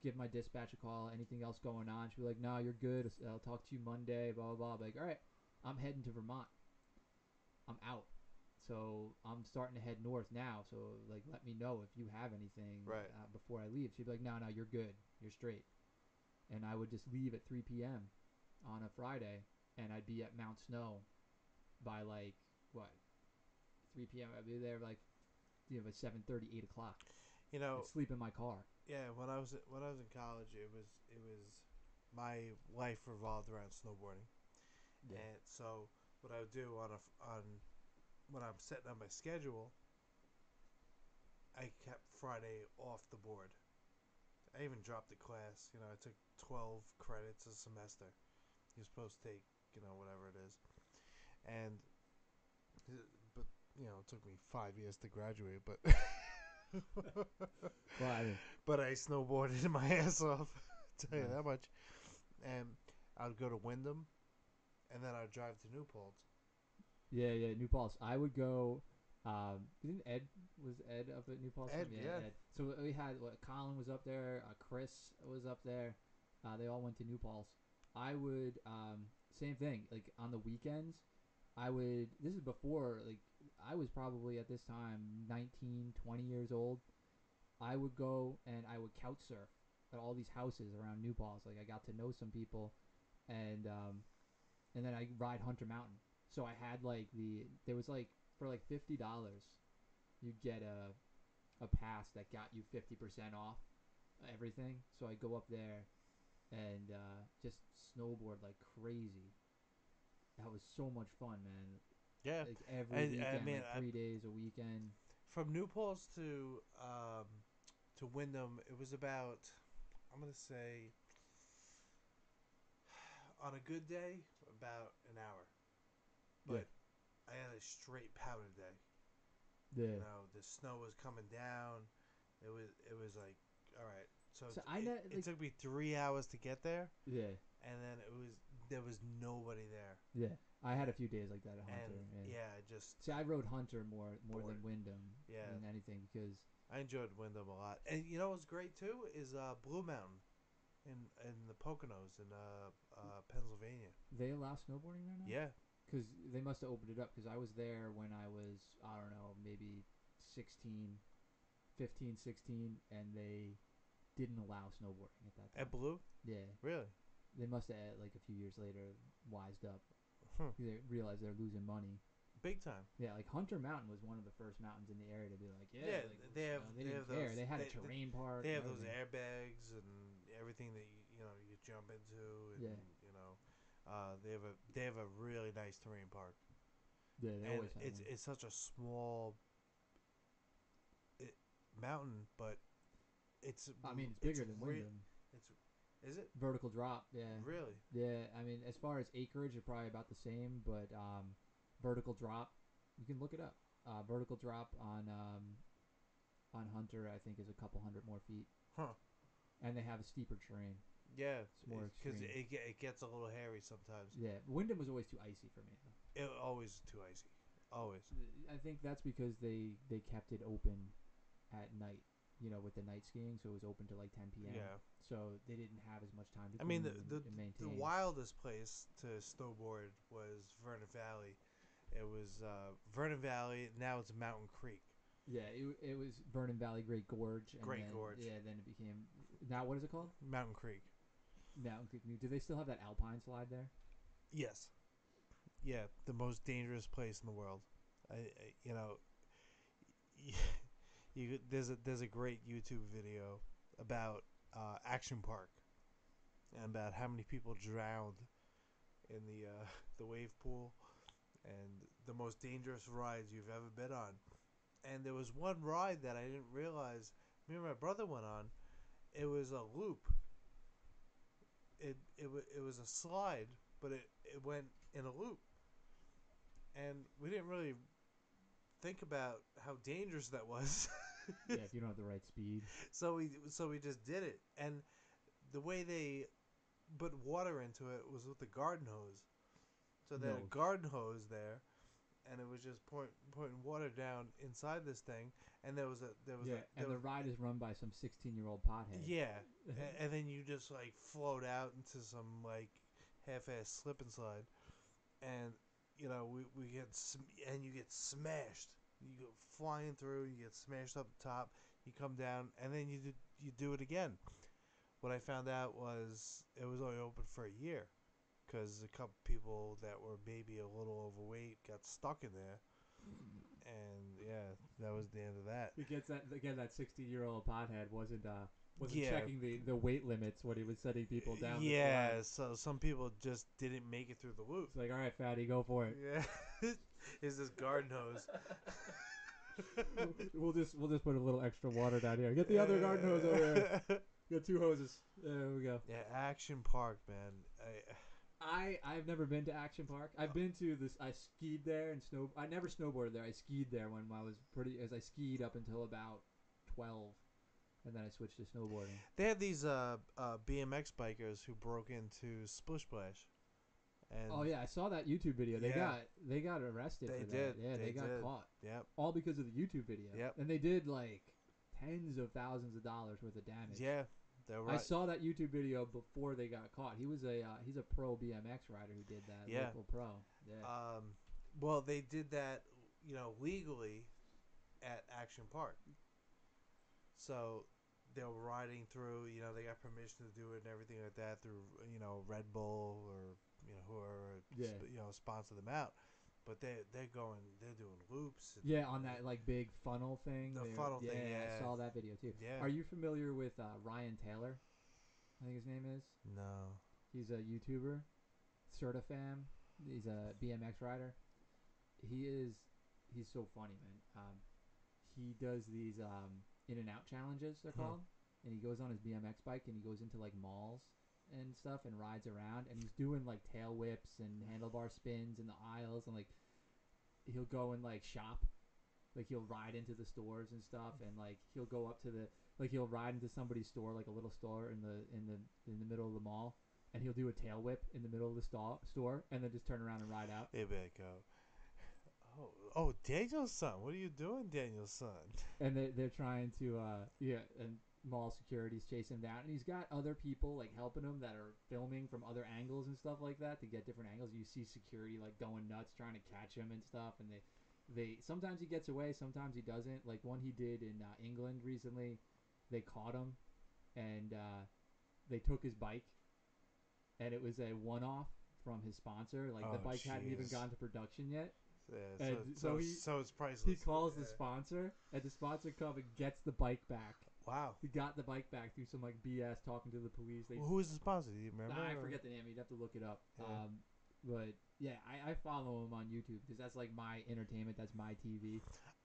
give my dispatch a call. Anything else going on? She'd be like, "No, you're good. I'll talk to you Monday." Blah blah blah. I'd be like, all right, I'm heading to Vermont. I'm out. So I'm starting to head north now. So like, let me know if you have anything Right. before I leave. She'd be like, "No, no, you're good. You're straight." And I would just leave at 3 p.m. on a Friday, and I'd be at Mount Snow by like what 3 p.m. I'd be there like by 7:30, 8 o'clock. You I'd know, sleep in my car. yeah. When I was in college, it was my life revolved around snowboarding, Yeah. and so what I would do on when I'm setting up my schedule, I kept Friday off the board. I even dropped the class. I took 12 credits a semester. You're supposed to take, whatever it is. And, but, it took me 5 years to graduate, but, Well, I mean, but I snowboarded my ass off. Tell you nice. that much. And I'd go to Wyndham, and then I'd drive to New Paltz. Yeah, yeah, New Paltz. I would go. Didn't Ed was Ed up at New Paltz? Ed, Yeah, yeah. Ed. So we had Colin was up there. Chris was up there. They all went to New Paltz. I would same thing. Like on the weekends, I would. This is before like I was probably at this time 19, 20 years old. I would go and I would couch surf at all these houses around New Paltz. Like I got to know some people, and and then I ride Hunter Mountain. So I had like there was like for like $50, you'd get a pass that got you 50% off everything. So I go up there and just snowboard like crazy. That was so much fun, man. Yeah. Like every I weekend, mean, like 3 days a weekend. from New Paltz to Wyndham, it was about, I'm going to say, on a good day, about an hour, Yeah. but I had a straight powder day. You Yeah. know, the snow was coming down. It was like, all right. So So it took me 3 hours to get there, yeah. and then there was nobody there, Yeah. I had a few days like that at and Hunter. Yeah. yeah, I just See, I rode Hunter more bored. than Wyndham Yeah, than anything because I enjoyed Wyndham a lot, and you know what's great too is Blue Mountain in the Poconos in Pennsylvania. they allow snowboarding there now. Yeah, Because they must have opened it up. Because I was there when I was, I don't know, maybe 16, 15, 16, and they didn't allow snowboarding at that at time. Blue, Yeah, really? they must have like a few years later wised up. Huh. They realized they're losing money. Big time. Yeah, like Hunter Mountain was one of the first mountains in the area to be like, Yeah, like, they have they they didn't have care. those They had a they, terrain park. they And have those everything. airbags and everything that you know you jump into, and Yeah. you know, they have a really nice terrain park, Yeah, they and always have one. it's such a small mountain, but I mean, it's it's bigger than Wyndham. it's is it Vertical drop, yeah. really? Yeah, I mean, as far as acreage, they're probably about the same, but vertical drop, you can look it up. Vertical drop on Hunter, I think, is a couple hundred more feet, Huh? and they have a steeper terrain. Yeah, It's more because extreme. it gets a little hairy sometimes. Yeah, Wyndham was always too icy for me, though. It always too icy, always. I think that's because they kept it open at night, with the night skiing, so it was open to like 10 p.m. Yeah. So they didn't have as much time to I mean, clean and the maintain. wildest place to snowboard was Vernon Valley. It was Vernon Valley. Now it's Mountain Creek. Yeah, it was Vernon Valley Great Gorge, and Great then Gorge. then it became now what is it called? Mountain Creek. Mountain Creek. Do they still have that alpine slide there? Yes. Yeah, the most dangerous place in the world. You know, there's a great YouTube video about Action Park and about how many people drowned in the wave pool and the most dangerous rides you've ever been on. And there was one ride that I didn't realize me and my brother went on. It was a loop. It was a slide, but it went in a loop, and we didn't really think about how dangerous that was. Yeah, if you don't have the right speed. So we just did it, and the way they put water into it was with the garden hose. So they had No. a garden hose there, and it was just pouring water down inside this thing, and there was And the ride is run by some 16-year-old pothead. yeah, and then you just like float out into some like half-ass slip and slide, and you know we get and you get smashed. You go flying through, you get smashed up the top, you come down, and then you do it again. What I found out was it was only open for a year because a couple people that were maybe a little overweight got stuck in there, and yeah, that was the end of that. That 16-year-old pothead wasn't Yeah, checking the weight limits when he was setting people down the yeah. slide. So some people just didn't make it through the loop. It's like, all right, fatty, go for it. Yeah, is this garden hose? we'll just put a little extra water down here. Get the other garden hose over there. Got two hoses. There we go. Yeah, Action Park, man. I've never been to Action Park. I've been to this. I skied there and I never snowboarded there. I skied there when I was as I skied up until about 12, and then I switched to snowboarding. They had these BMX bikers who broke into Splish Splash. And Oh yeah, I saw that YouTube video. They got arrested they for did. that. Yeah, they got caught. Yep. All because of the YouTube video. Yep. And they did like tens of thousands of dollars worth of damage. Yeah, they're right. I saw that YouTube video before they got caught. He's a pro BMX rider who did that. Yeah. Local pro. Yeah. Well, they did that, legally at Action Park. So they were riding through. They got permission to do it and everything like that through, Red Bull or whoever, sponsor them out. But they're doing loops. Yeah, on that like big funnel thing. The funnel thing. Yeah, I saw that video too. Yeah. Are you familiar with Ryan Taylor? I think his name is. No. He's a YouTuber, Certifam. He's a BMX rider. He's so funny, man. He does these in and out challenges, they're called, and he goes on his BMX bike and he goes into like malls and stuff and rides around, and he's doing like tail whips and handlebar spins in the aisles, and like he'll go and like shop, like he'll ride into the stores and stuff, and like he'll go up to the like he'll ride into somebody's store, like a little store in the middle of the mall, and he'll do a tail whip in the middle of the store, and then just turn around and ride out. Hey, back go. Oh, Daniel's son. What are you doing, Daniel's son? And they're trying to and mall security's chasing him down, and he's got other people like helping him that are filming from other angles and stuff like that to get different angles. You see security like going nuts trying to catch him and stuff, and they sometimes he gets away, sometimes he doesn't. Like one he did in England recently, they caught him, and they took his bike, and it was a one-off from his sponsor. Like the Oh, bike hadn't even jeez. gone to production yet. Yeah, And so so it's he priceless. calls Yeah. the sponsor, and the sponsor comes and gets the bike back. Wow. He got the bike back through some like BS talking to the police. They Well, who is the sponsor? Do you remember? I forget the name. You'd have to look it up. Yeah. But yeah, I follow him on YouTube because that's like my entertainment. That's my TV.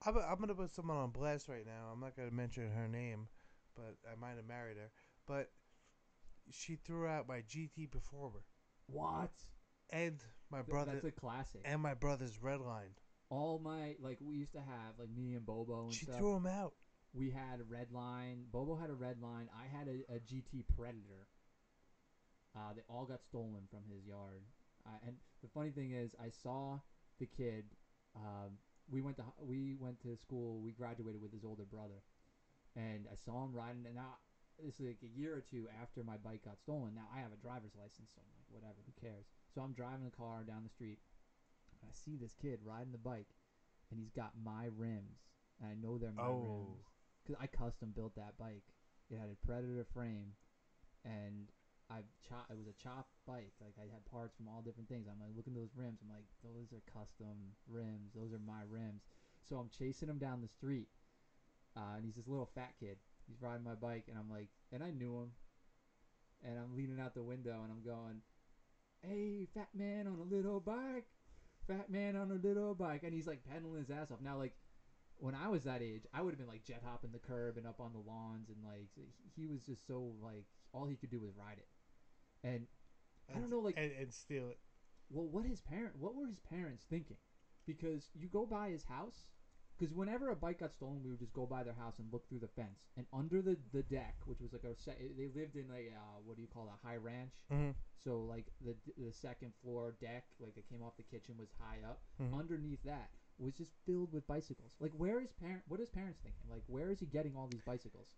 I'm gonna put someone on blast right now. I'm not gonna mention her name, but I might have married her. But she threw out my GT Performer What? and my brother That's a classic. and my brother's Redline. All my like we used to have like me and Bobo and She stuff. threw them out. We had a red line. Bobo had a red line. I had a GT Predator. They all got stolen from his yard. And the funny thing is, I saw the kid. We went to school. We graduated with his older brother, and I saw him riding. And now this is like a year or two after my bike got stolen. Now I have a driver's license, so I'm like, whatever, who cares? So I'm driving the car down the street, and I see this kid riding the bike, and he's got my rims, and I know they're my rims because I custom built that bike. It had a Predator frame, and it was a chopped bike. Like I had parts from all different things. I'm like looking at those rims. I'm like, those are custom rims. Those are my rims. So I'm chasing him down the street, and he's this little fat kid. He's riding my bike, and I'm like, and I knew him, and I'm leaning out the window, and I'm going, "Hey, fat man on a little bike, fat man on a little bike," and he's like pedaling his ass off. Now, like when I was that age, I would have been like jet hopping the curb and up on the lawns, and like he was just so like all he could do was ride it. And I don't know, like, and steal it. well, what were his parents thinking? Because you go by his house, because whenever a bike got stolen, we would just go by their house and look through the fence, and under the deck, which was like they lived in a what do you call a high ranch, Mm-hmm. so like the second floor deck, like it came off the kitchen, was high up. Mm-hmm. Underneath that was just filled with bicycles. Like what is parents thinking? Like where is he getting all these bicycles?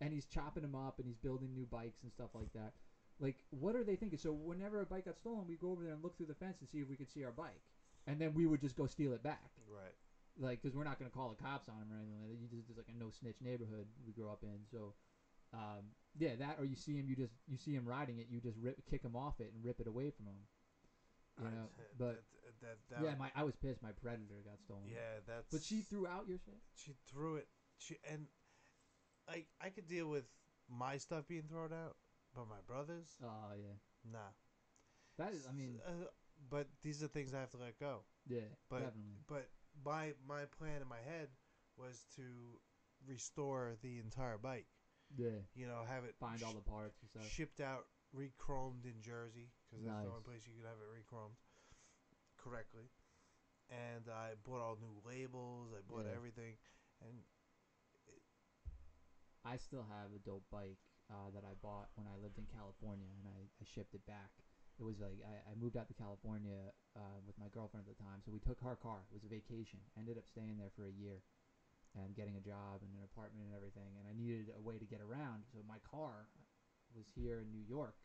And he's chopping them up and he's building new bikes and stuff like that. Like, what are they thinking? So whenever a bike got stolen, we'd go over there and look through the fence and see if we could see our bike, and then we would just go steal it back. Right. Like, because we're not going to call the cops on him or anything like that. Just like a no snitch neighborhood we grew up in. So, yeah, that or you see him riding it, you just kick him off it and rip it away from him. You know, but yeah, I was pissed. My Predator got stolen. Yeah, that's. But she threw out your shit. She threw it. And I could deal with my stuff being thrown out, but my brother's, Oh yeah, nah. that is. I mean, But these are things I have to let go. yeah, But definitely. but my plan in my head was to restore the entire bike. Yeah, You know, have it find all the parts and stuff. shipped out, re-chromed in Jersey, because that's the Nice. only place you could have it re-chromed correctly. And I bought all new labels. I bought Yeah. everything, and I still have a dope bike that I bought when I lived in California, and I shipped it back. It was like I moved out to California with my girlfriend at the time, so we took her car. It was a vacation. Ended up staying there for a year and getting a job and an apartment and everything. And I needed a way to get around, so my car was here in New York.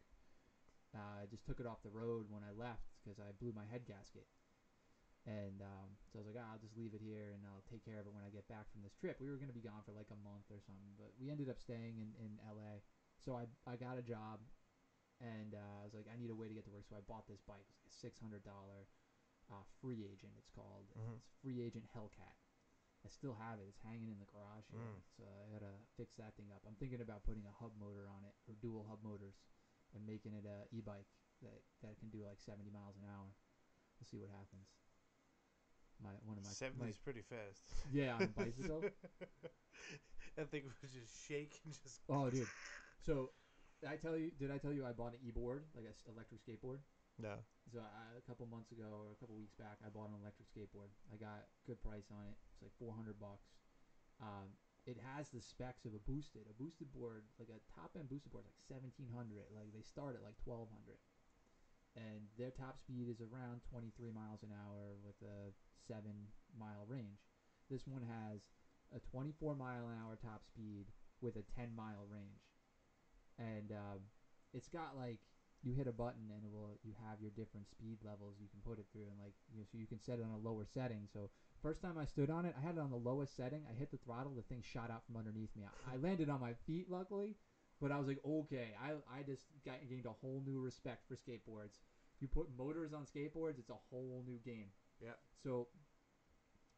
I just took it off the road when I left because I blew my head gasket. And so I was like, I'll just leave it here and I'll take care of it when I get back from this trip. We were going to be gone for like a month or something, but we ended up staying in LA. So I got a job, and I was like, I need a way to get to work. So I bought this bike. It was like a $600 free agent, it's called. Mhm. It's free agent Hellcat. I still have it. It's hanging in the garage here. So I got to fix that thing up. I'm thinking about putting a hub motor on it, or dual hub motors, and making it a e-bike that can do like 70 miles an hour. We'll see what happens. One of my 70 is pretty fast. Yeah, on a bicycle. That thing would just shake and just. Oh, dude. So Did I tell you? Did I tell you I bought an e-board, like an electric skateboard? No. So a couple months ago or a couple weeks back, I bought an electric skateboard. I got good price on it. It's like $400. Um, it has the specs of a boosted. A boosted board, like a top end boosted board, is like 1700. Like they start at like 1200, and their top speed is around 23 miles an hour with a 7 mile range. This one has a 24 mile an hour top speed with a 10 mile range, and it's got like you hit a button and it will you have your different speed levels you can put it through, and like so you can set it on a lower setting. So first time I stood on it, I had it on the lowest setting. I hit the throttle, the thing shot out from underneath me. I landed on my feet luckily, but I was like, okay, I just gained a whole new respect for skateboards. If you put motors on skateboards, it's a whole new game. Yeah. So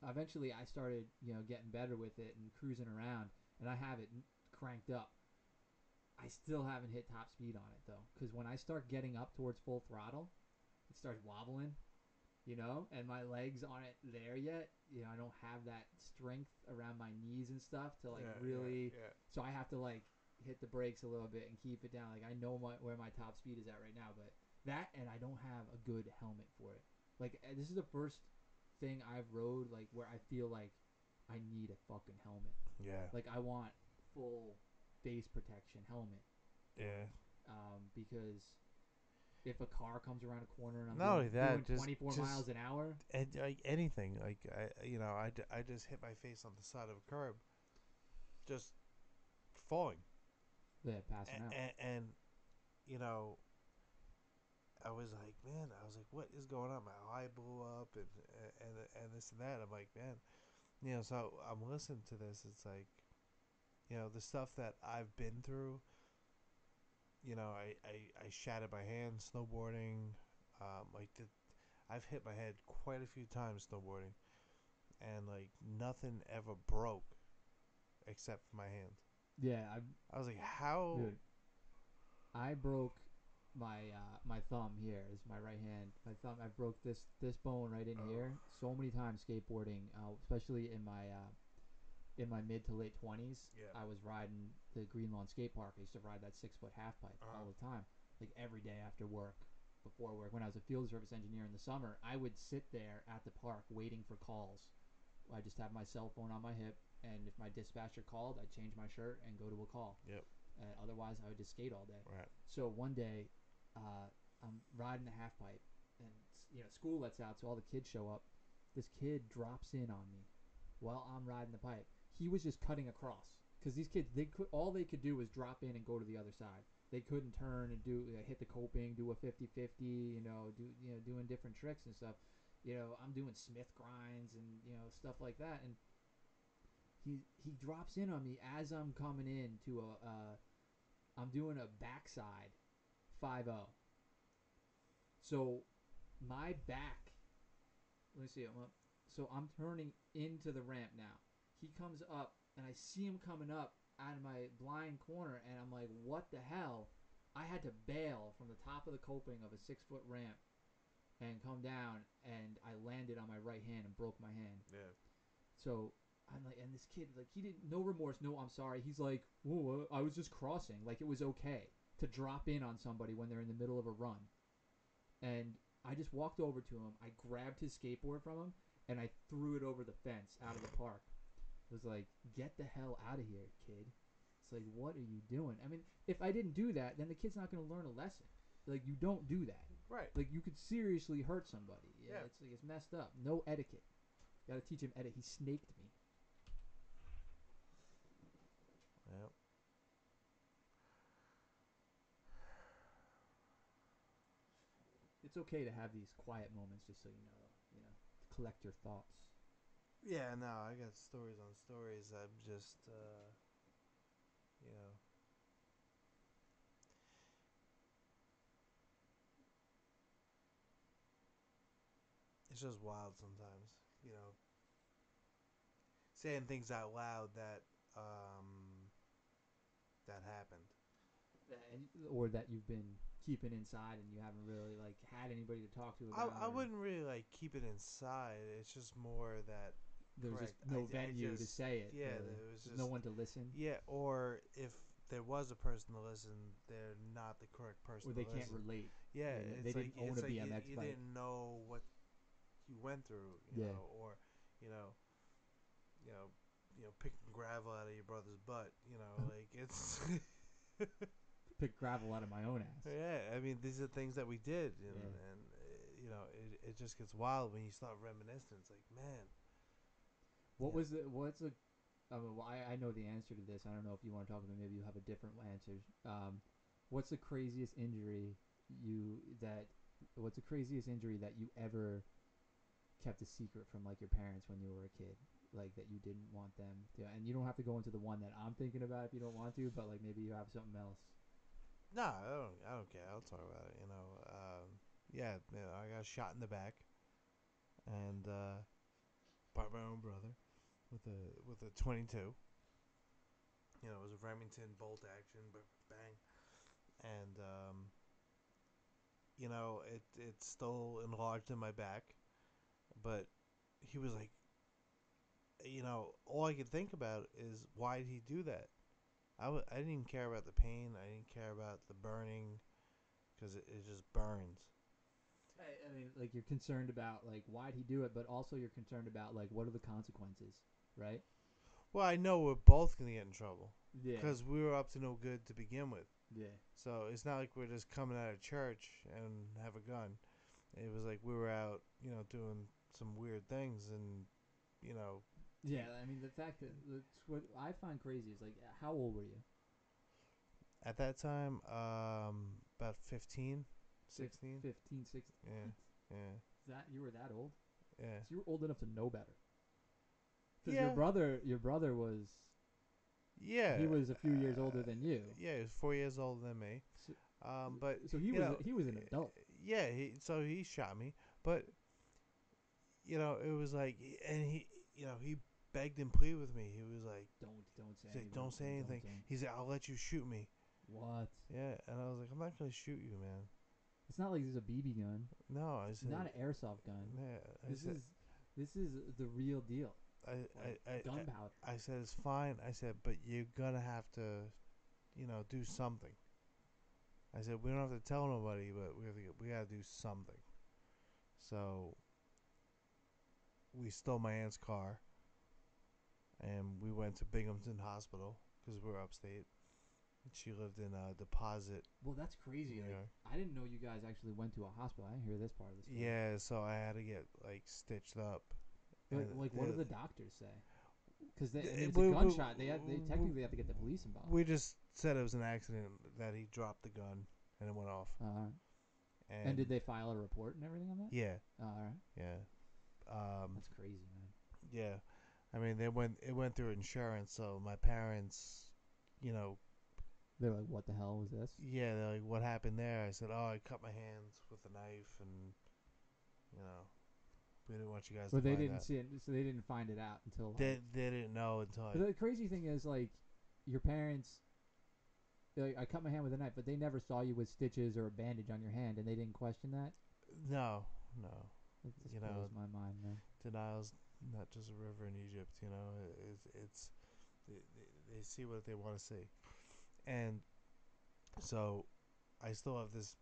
eventually I started getting better with it and cruising around, and I have it cranked up. I still haven't hit top speed on it though, because when I start getting up towards full throttle, it starts wobbling, and my legs aren't there yet. I don't have that strength around my knees and stuff to like really. Yeah. So I have to like hit the brakes a little bit and keep it down. Like I know where my top speed is at right now, but that and I don't have a good helmet for it. Like this is the first thing I've rode like where I feel like I need a fucking helmet. Yeah. Like I want full face protection helmet. Yeah. Because if a car comes around a corner and I'm Not only that, doing 24 miles an hour, and like anything, like I just hit my face on the side of a curb, just falling, yeah, passing out. and you know, I was like, man, what is going on? My eye blew up, and this and that. I'm like, man, so I'm listening to this. It's like, the stuff that I've been through. I shattered my hand snowboarding. Like I've hit my head quite a few times snowboarding, and like nothing ever broke except for my hand. Yeah, I was like, how? dude, I broke my thumb here. Is my right hand. My thumb. I broke this bone right in here so many times skateboarding, especially in my mid to late 20s. Yeah. I was riding the Green Lawn Skate Park. I used to ride that 6 foot half pipe all the time, like every day after work, before work. When I was a field service engineer in the summer, I would sit there at the park waiting for calls. I just have my cell phone on my hip, and if my dispatcher called, I'd change my shirt and go to a call. Yep. Otherwise, I would just skate all day. Right. So one day, I'm riding the half pipe, and school lets out, so all the kids show up. This kid drops in on me while I'm riding the pipe. He was just cutting across because these kids, all they could do was drop in and go to the other side. They couldn't turn and hit the coping, do a 50-50, doing different tricks and stuff. I'm doing Smith grinds and stuff like that, and he drops in on me as I'm coming in to I'm doing a backside 5-0. So my back, let me see, so I'm turning into the ramp now. He comes up and I see him coming up out of my blind corner, and I'm like, what the hell? I had to bail from the top of the coping of a 6 foot ramp and come down, and I landed on my right hand and broke my hand. Yeah. So I'm like, and this kid, like, he didn't, no remorse, no, I'm sorry. He's like, oh, I was just crossing. Like, it was okay to drop in on somebody when they're in the middle of a run. And I just walked over to him. I grabbed his skateboard from him, and I threw it over the fence out of the park. It was like, get the hell out of here, kid. It's like, what are you doing? I mean, if I didn't do that, then the kid's not going to learn a lesson. Like, you don't do that. Right. Like, you could seriously hurt somebody. Yeah. It's like, it's messed up. No etiquette. Got to teach him etiquette. He snaked me. Yep. It's okay to have these quiet moments, just so to collect your thoughts. Yeah, no, I got stories on stories. I'm just, you know, it's just wild sometimes. Saying things out loud that happened. Or that you've been keeping inside and you haven't really like had anybody to talk to about. I wouldn't really like keep it inside. It's just more that There's correct. just no venue to say it. Yeah, really. there was There's just no one to listen. yeah. Or if there was a person to listen, they're not the correct person or to they can't listen. relate. Yeah, They it's like didn't own a you, BMX you bike. didn't know what you went through, Yeah. or you know, you know, picking gravel out of your brother's butt. Like it's. Pick gravel out of my own ass. Yeah, I mean, these are things that we did, and, Yeah. it just gets wild when you start reminiscing. It's like, man, What yeah. was the what's a well, I know the answer to this. I don't know if you want to talk about it. Maybe you have a different answer. What's the craziest injury what's the craziest injury that you ever kept a secret from like your parents when you were a kid? Like that you didn't want them to, and you don't have to go into the one that I'm thinking about if you don't want to, but like maybe you have something else. No, I don't care. I'll talk about it. Yeah, I got shot in the back, and by my own brother with a 22. It was a Remington bolt action, but bang, and it's still enlarged in my back, but he was like, all I could think about is why did he do that? I didn't even care about the pain. I didn't care about the burning because it just burns. I mean, like you're concerned about like why'd he do it, but also you're concerned about like what are the consequences, right? Well, I know we're both going to get in trouble Yeah. because we were up to no good to begin with. Yeah. So it's not like we're just coming out of church and have a gun. It was like we were out, doing some weird things and, you know. Yeah, I mean the fact that that's what I find crazy is like how old were you? At that time, about 15, 16. 15, 16. Yeah, What? yeah, That you were that old? yeah. So you were old enough to know better. Because Yeah, your brother was yeah. he was a few years older than you. Yeah, he was 4 years older than me. So, But so he was an adult. yeah. He shot me, but it was like, and he begged and pleaded with me. He was like, Don't say he's like, anything. don't say anything. He said, I'll let you shoot me. What? Yeah, and I was like, I'm not gonna shoot you, man. It's not like this is a BB gun. No, I It's said, not an airsoft gun. yeah, This is the real deal. I Gunpowder. I said it's fine. I said, but you're gonna have to, do something. I said we don't have to tell nobody, but we gotta do something. So we stole my aunt's car, and we went to Binghamton Hospital because we're upstate. She lived in Deposit. Well, that's crazy. Like, I didn't know you guys actually went to a hospital. I didn't hear this part of the story. Yeah, so I had to get like stitched up. Like what do the doctors say? Because it's a gunshot. They technically have to get the police involved. We just said it was an accident that he dropped the gun and it went off. And did they file a report and everything on that? Yeah. All right. Yeah. That's crazy, man. Yeah. I mean, it went through insurance, so my parents, they're like, what the hell was this? Yeah, they're like, what happened there? I said, oh, I cut my hands with a knife, and we didn't want you guys. But to they find didn't that. see it, so they didn't find it out until. They didn't know until. But the crazy thing is, like, your parents. Like, I cut my hand with a knife, but they never saw you with stitches or a bandage on your hand, and they didn't question that. No. It just blows my mind, man. Denial's not just a river in Egypt. It's they see what they want to see, and so I still have this,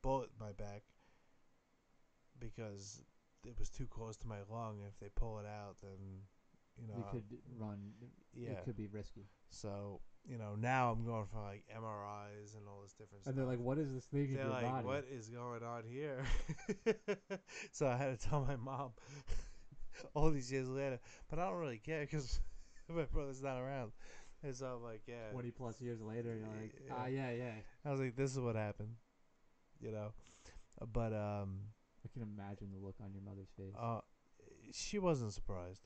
bullet in my back because it was too close to my lung. If they pull it out, then you could run. Yeah, it could be risky. So now I'm going for like MRIs and all this different stuff. And they're like, "What is this thing in your body? They're like, what is going on here?" So I had to tell my mom all these years later, but I don't really care because my brother's not around. And so I'm like, yeah. 20 plus years later, you're like, yeah. I was like, this is what happened, But I can imagine the look on your mother's face. She wasn't surprised.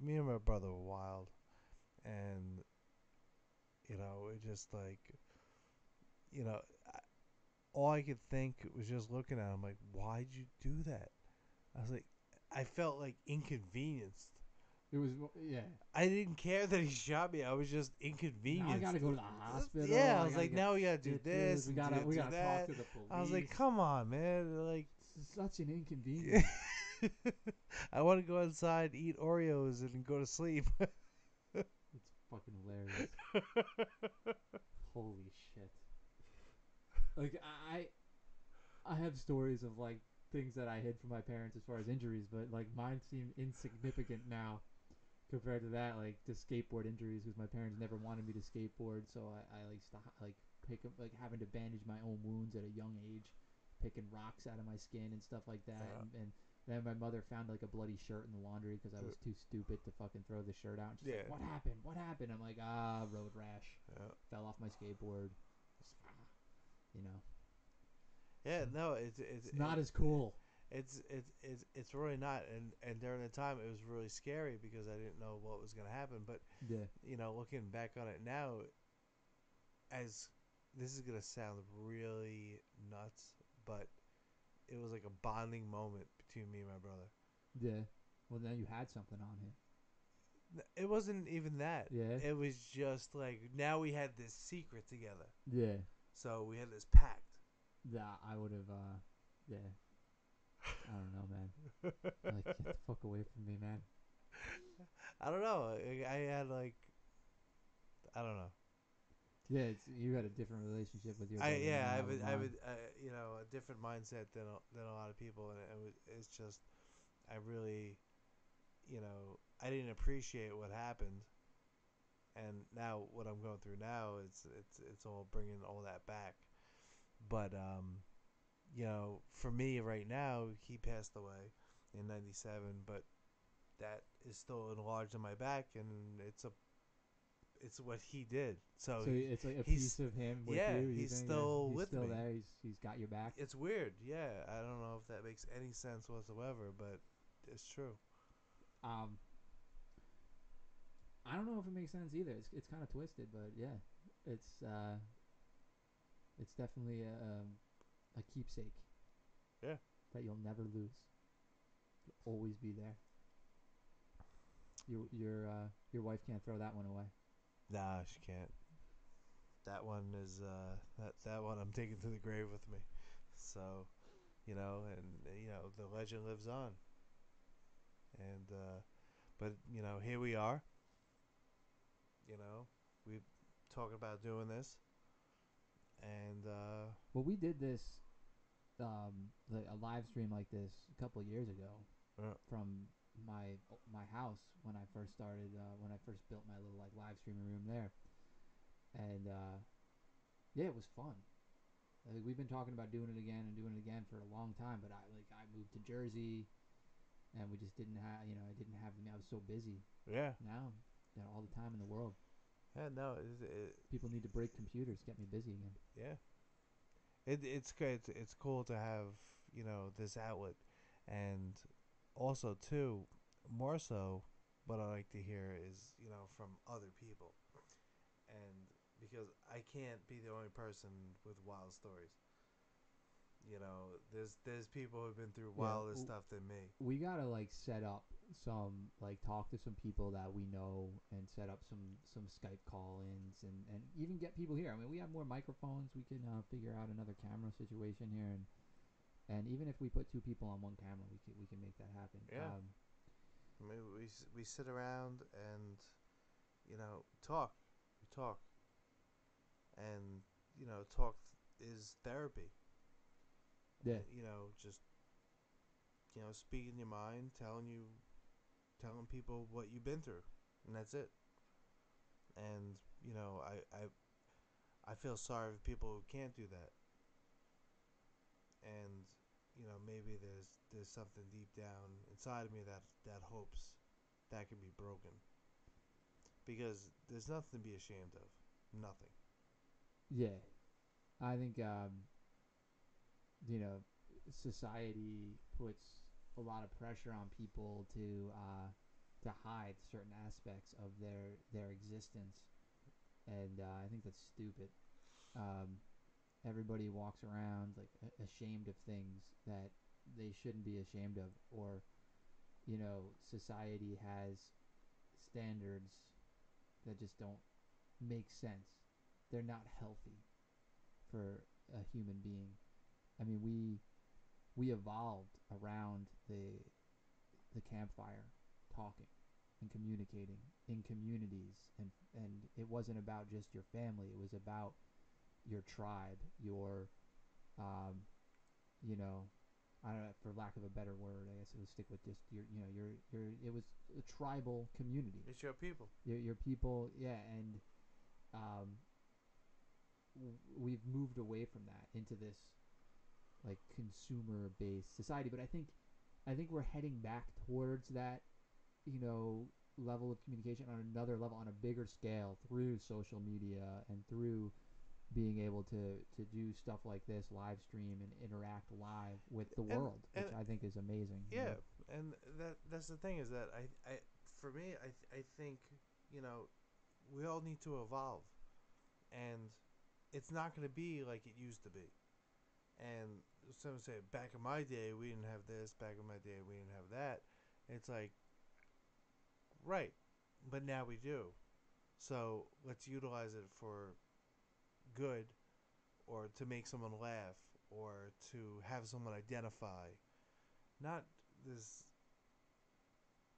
Me and my brother were wild, and it just like, all I could think was just looking at him like, why'd you do that? I was like, I felt like inconvenienced. It was, yeah. I didn't care that he shot me. I was just inconvenienced. Now I gotta go to the hospital. Yeah, I was like, now we gotta do this. We gotta do talk that. to the police. I was like, come on, man. Like, it's such an inconvenience. I want to go outside, eat Oreos, and go to sleep. fucking hilarious. Holy shit. Like I have stories of like things that I hid from my parents as far as injuries, but like mine seem insignificant now compared to that. Like the skateboard injuries, because my parents never wanted me to skateboard, so I like like pick up like having to bandage my own wounds at a young age, picking rocks out of my skin and stuff like that, and then my mother found like a bloody shirt in the laundry because I was too stupid to fucking throw the shirt out. And she's Yeah. like, "What happened? What happened?" I'm like, road rash. Yeah. Fell off my skateboard. You know. Yeah. So No, it's not as cool. it's really not. And during the time, it was really scary because I didn't know what was gonna happen. But Yeah. looking back on it now, as this is gonna sound really nuts, but it was like a bonding moment between me and my brother. Yeah. Well, then you had something on him. It wasn't even that. Yeah. It was just like now we had this secret together. Yeah. So we had this pact. Yeah. I would have. Yeah. I don't know, man. Like, get the fuck away from me, man. I don't know. I had like I don't know. Yeah, you had a different relationship with your I brother than yeah, I I have have with a, I have mine. a different mindset than a lot of people, and it's just I really I didn't appreciate what happened, and now what I'm going through now it's all bringing all that back. But for me right now, he passed away in '97, but that is still enlarged in my back, and it's what he did. So So it's like a he's piece of him with yeah, you. You he's think? Yeah, still he's with still me. there. He's got your back. It's weird. Yeah, I don't know if that makes any sense whatsoever, but it's true. Um, I don't know if it makes sense either. It's kind of twisted, but yeah, it's uh, it's definitely a keepsake Yeah. that you'll never lose. You'll always be there. Your wife can't throw that one away. Nah, she can't. That one is that one I'm taking to the grave with me. So, and the legend lives on. And but here we are. We talk about doing this, and Well, we did this like a live stream like this a couple of years ago uh, from my house when I first started when I first built my little like live streaming room there, and yeah, it was fun. Like, we've been talking about doing it again and doing it again for a long time, but I moved to Jersey, and we just didn't have I didn't have I was so busy. yeah, Now, all the time in the world. yeah, no, People need to break computers, get me busy again. yeah, it's great. It's cool to have this outlet, and also too, more so, what I like to hear is from other people, and because I can't be the only person with wild stories. There's people who've been through Yeah, wilder stuff than me. we gotta like set up some like talk to some people that we know and set up some Skype call-ins and even get people here. I mean, we have more microphones. We can figure out another camera situation here, and even if we put two people on one camera, we can make that happen. Yeah, I mean we sit around and talk, we talk, and talk is therapy. Yeah, Just speaking your mind, telling people what you've been through, and that's it. And I feel sorry for people who can't do that. And maybe there's something deep down inside of me that hopes that can be broken, because there's nothing to be ashamed of. Nothing. yeah. I think you know society puts a lot of pressure on people to hide certain aspects of their existence, and I think that's stupid. Um, Everybody walks around like ashamed of things that they shouldn't be ashamed of, or society has standards that just don't make sense. They're not healthy for a human being. I mean, we evolved around the campfire talking. and communicating in communities, and it wasn't about just your family. It was about your tribe, your um, you know, I don't know, for lack of a better word, I guess it would stick with just your, you know, your. It was a tribal community. It's your people. Your people, yeah, and um, we've moved away from that into this like consumer based society. But I think we're heading back towards that, you know, level of communication on another level, on a bigger scale, through social media and through being able to do stuff like this, live stream and interact live with the and world, and which I think is amazing. You yeah, know? and that's the thing is that I for me I think you know we all need to evolve, and it's not going to be like it used to be. And some say back in my day we didn't have this, back in my day we didn't have that. It's like right, but now we do. So let's utilize it for good, or to make someone laugh, or to have someone identify. Not this,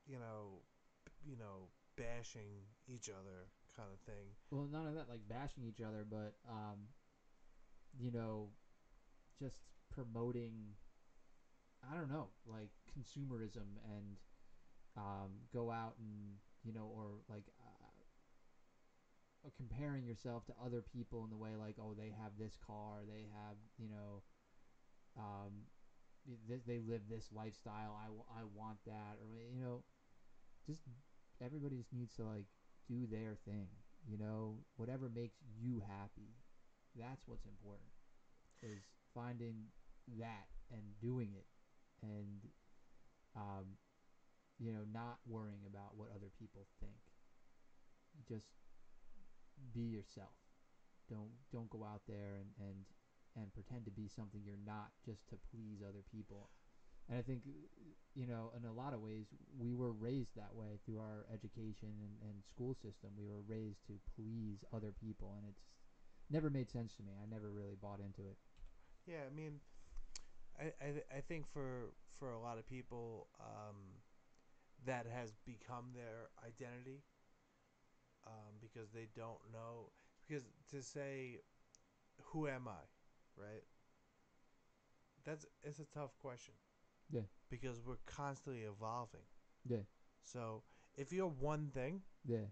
you know, bashing each other kind of thing. Well, none of that like bashing each other, but you know, just promoting. I don't know, like consumerism and go out and you know, or like comparing yourself to other people in the way like, oh, they have this car, they have, you know, um, they live this lifestyle. I want that, or you know, just everybody just needs to like do their thing. You know, whatever makes you happy. That's what's important. Is finding that and doing it, and um, you know, not worrying about what other people think. Just be yourself. Don't go out there and pretend to be something you're not just to please other people. And I think, you know, in a lot of ways, we were raised that way through our education and school system. We were raised to please other people, and it's never made sense to me. I never really bought into it. Yeah, I mean, I think for a lot of people, that has become their identity, because they don't know. Because to say, "Who am I?" Right? It's a tough question Yeah, because we're constantly evolving. yeah, So if you're one thing, yeah,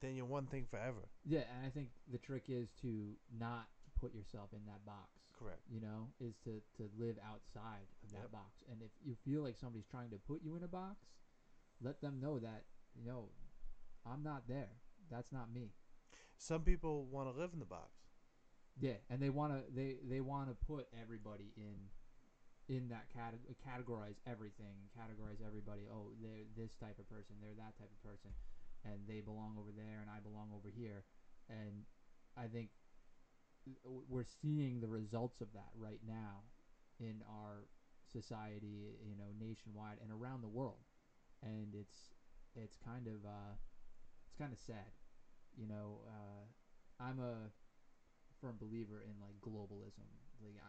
then you're one thing forever. yeah. And I think the trick is to not put yourself in that box. Correct. You know, is to live outside of that Yep. box. And if you feel like somebody's trying to put you in a box, let them know that, you know, I'm not there. That's not me. Some people want to live in the box. Yeah, and they want to put everybody in that categorize everything and categorize everybody. Oh, they're this type of person, they're that type of person, and they belong over there, and I belong over here. And I think we're seeing the results of that right now in our society, you know, nationwide and around the world. And it's kind of it's kind of sad, you know. I'm a firm believer in like globalism. Like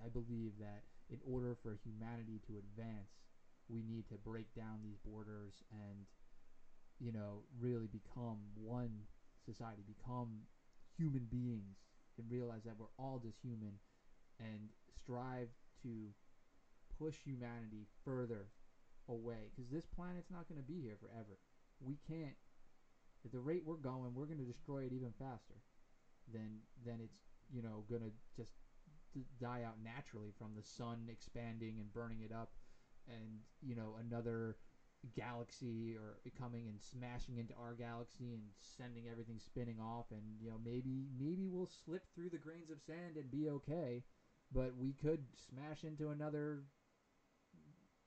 I believe that in order for humanity to advance, we need to break down these borders and, you know, really become one society, become human beings, and realize that we're all just human, and strive to push humanity further away, because this planet's not going to be here forever. We can't, at the rate we're going, we're going to destroy it even faster than it's, you know, going to just die out naturally from the sun expanding and burning it up, and, you know, another galaxy or coming and smashing into our galaxy and sending everything spinning off. And, you know, maybe we'll slip through the grains of sand and be okay, but we could smash into another,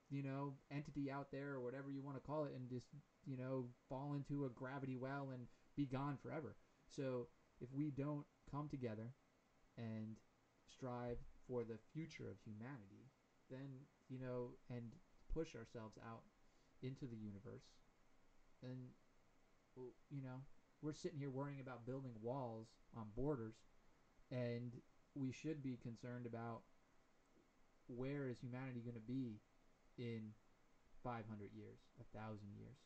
you know, entity out there or whatever you want to call it, and just, you know, fall into a gravity well and be gone forever. So if we don't come together and strive for the future of humanity, then, you know, and push ourselves out into the universe, then, you know, we're sitting here worrying about building walls on borders, and we should be concerned about where is humanity going to be in 500 years, 1,000 years.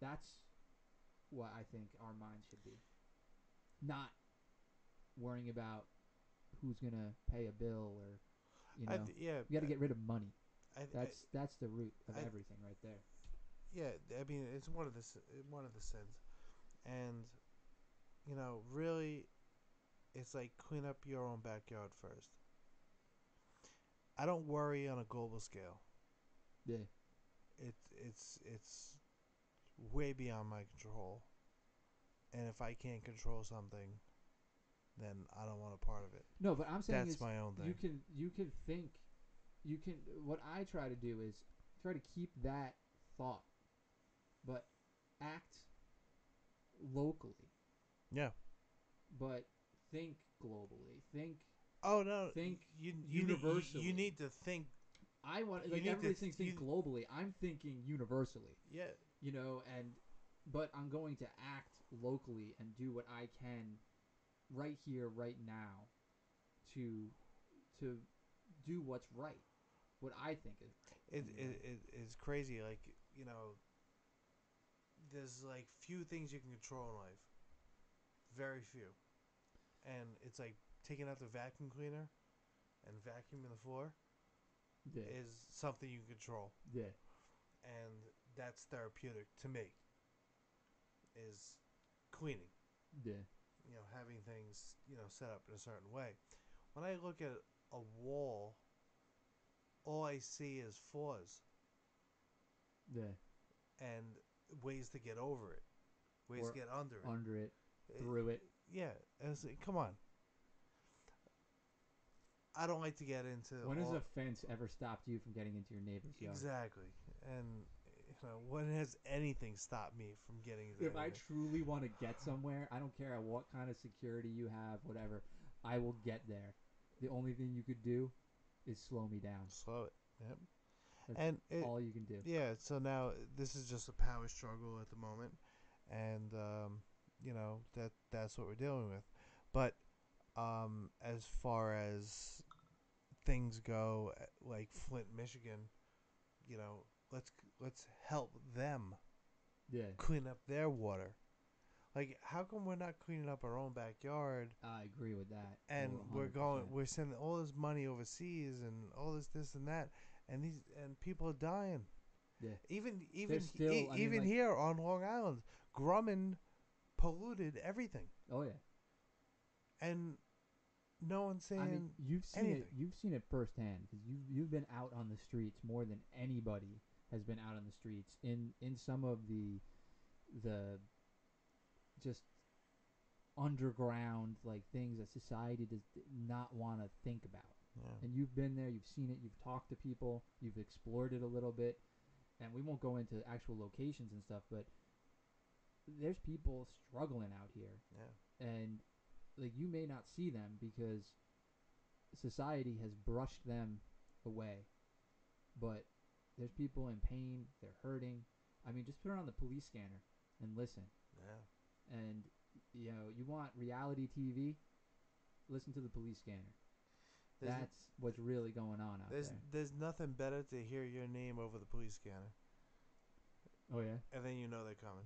That's what I think our mind should be. Not worrying about who's gonna pay a bill or Yeah, you got to get rid of money. I, I, That's the root of I, everything right there. yeah. I mean, it's one of the sins, and really, it's like clean up your own backyard first. I don't worry on a global scale. Yeah, It's way beyond my control, and if I can't control something, then I don't want a part of it. no, but I'm saying That's is my own thing. you can think you can. What I try to do is try to keep that thought, but act locally, Yeah. but think globally. Oh no, Think you universally. need to think. I want You like need to everybody thinks you think globally. I'm thinking universally. yeah. And but I'm going to act locally and do what I can right here, right now, to to do what's right, what I think is right. Anyway, It's crazy. Like there's like few things you can control in life. Very few, and it's like taking out the vacuum cleaner and vacuuming the floor yeah, is something you can control, yeah, and that's therapeutic to me. Is cleaning, yeah, having things set up in a certain way. When I look at a wall, all I see is flaws yeah, and ways to get over it, ways or to get under it. under it, Uh, through it. yeah, come on. I don't like to get into When has all a fence ever stopped you from getting into your neighbor's yard? exactly, and when has anything stopped me from getting into If I anything? truly want to get somewhere, I don't care what kind of security you have, whatever, I will get there. The only thing you could do is slow me down. Slow it. Yep. That's And all you can do. yeah. So now this is just a power struggle at the moment, and that's what we're dealing with. But as far as things go, like Flint, Michigan, you know, let's help them Yeah, clean up their water. Like, how come we're not cleaning up our own backyard? I agree with that. And Oh, 100%. we're sending all this money overseas and all this and that, and people are dying. Yeah. Even There's still, I mean, even like, here on Long Island, Grumman polluted everything, oh yeah. and no one's I mean, saying you've seen it. anything. You've seen it firsthand because you've been out on the streets more than anybody has been out on the streets in some of the just underground like things that society does not want to think about. Yeah, And you've been there. You've seen it. You've talked to people. You've explored it a little bit. And we won't go into actual locations and stuff, but there's people struggling out here, yeah. and like you may not see them because society has brushed them away, but there's people in pain, they're hurting. I mean, just put it on the police scanner and listen. Yeah. And you want reality TV? Listen to the police scanner. There's That's what's really going on out there. there's nothing better to hear your name over the police scanner, Oh yeah. and then you know they're coming.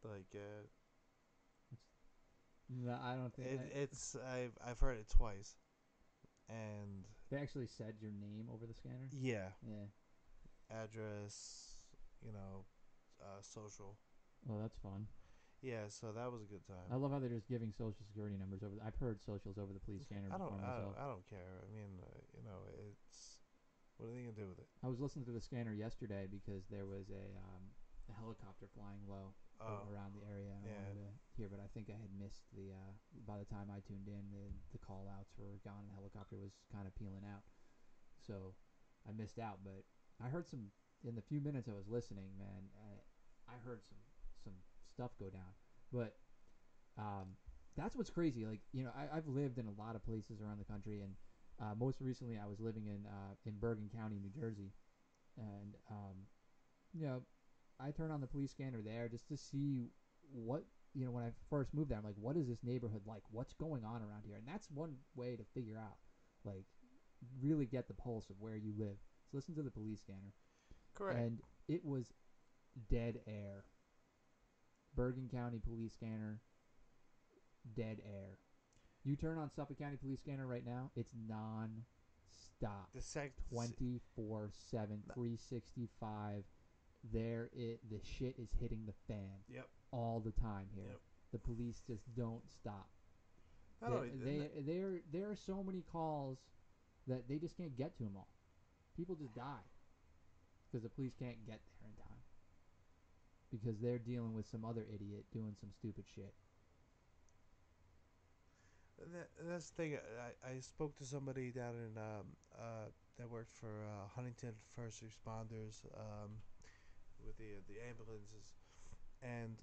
Like No, I don't think it's I've heard it twice, and they actually said your name over the scanner. yeah, Yeah. address, social. Well, that's fun. Yeah, so that was a good I time. love how they're just giving social security numbers over. I've heard socials over the police scanner before myself. I don't care. I mean, it's what are they gonna do with it? I was listening to the scanner yesterday because there was a helicopter flying low Oh, around the area. And I yeah, wanted to hear, but I think I had missed the. By the time I tuned in, the call outs were gone. And the helicopter was kind of peeling out, so I missed out. But I heard some in the few minutes I was listening. Man, I heard some stuff go down, but um, that's what's crazy. Like I've lived in a lot of places around the country, and most recently I was living in Bergen County, New Jersey, and you know I turn on the police scanner there just to see what when I first moved there. I'm like, what is this neighborhood like? What's going on around here? And that's one way to figure out, like, really get the pulse of where you live. So listen to the police scanner, correct. and it was dead air. Bergen County police scanner, dead air. You turn on Suffolk County police scanner right now, it's non-stop. The 24/7, 365. The shit is hitting the fan. Yep. All the time here. Yep. The police just don't stop. No, There are so many calls that they just can't get to them all. People just die because the police can't get there in time because they're dealing with some other idiot doing some stupid shit. That's the thing. I spoke to somebody down in that worked for Huntington First Responders with the ambulances, and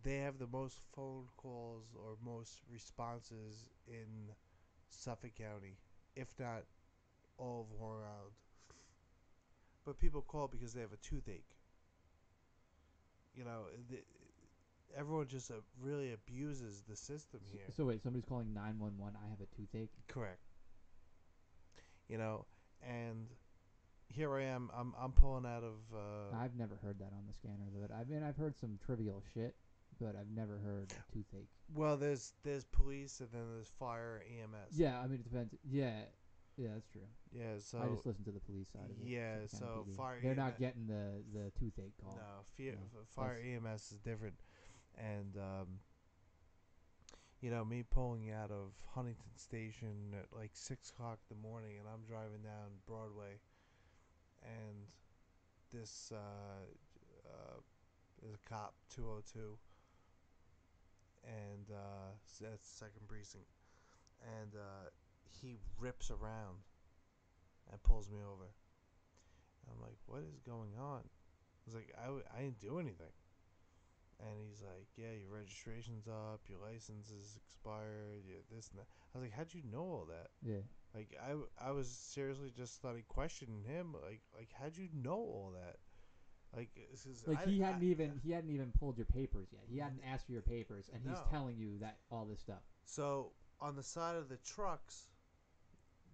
they have the most phone calls or most responses in Suffolk County, if not all of Long Island. But people call because they have a toothache. You know, everyone just really abuses the system here. So wait, somebody's calling 911. I have a toothache. Correct. You know, and here I am. I'm pulling out of. I've never heard that on the scanner, but I've heard some trivial shit, but I've never heard a toothache. Well, there's police and then there's fire, EMS. Yeah, I mean it depends. Yeah, that's true. Yeah, so I just listen to the police side of it. yeah, so fire. They're not getting the toothache call. No, fire EMS is different, and you know, me pulling out of Huntington Station at like 6 o'clock in the morning, and I'm driving down Broadway, and this is a cop, 202, and that's Second Precinct, and he rips around and pulls me over. And I'm like, what is going on? I was like, I didn't do anything. And he's like, yeah, your registration's up, your license is expired, this and that. I was like, how'd you know all that? Yeah. Like, I was seriously just started questioning him. Like, how'd you know all that? Like he hadn't even pulled your papers yet. He hadn't asked for your papers, and he's telling you that all this stuff. So on the side of the trucks,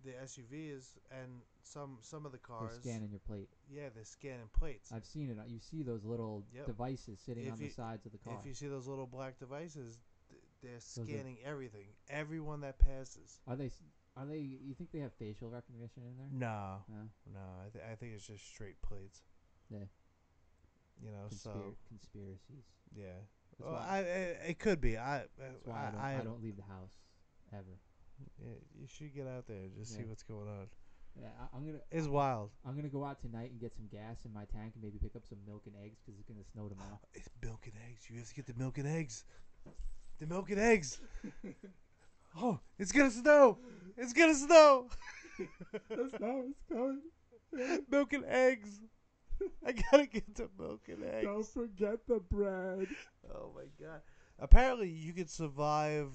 the SUVs and some of the cars, they're scanning your plate. Yeah, they're scanning plates. I've seen it. You see those little devices sitting on the sides of the car. If you see those little black devices, they're scanning everything, everyone that passes. Are they? You think they have facial recognition in there? No. I think it's just straight plates. Yeah. You know, conspiracies. Yeah. Well, it could be. That's why I don't leave the house ever. Yeah, you should get out there and just see what's going on. Yeah, It's wild. I'm gonna go out tonight and get some gas in my tank and maybe pick up some milk and eggs because it's gonna snow tomorrow. It's milk and eggs. You have to get the milk and eggs. The milk and eggs. Oh, it's gonna snow. It's gonna snow. The snow is coming. Milk and eggs. I gotta get the milk and eggs. Don't forget the bread. Oh my god. Apparently you could survive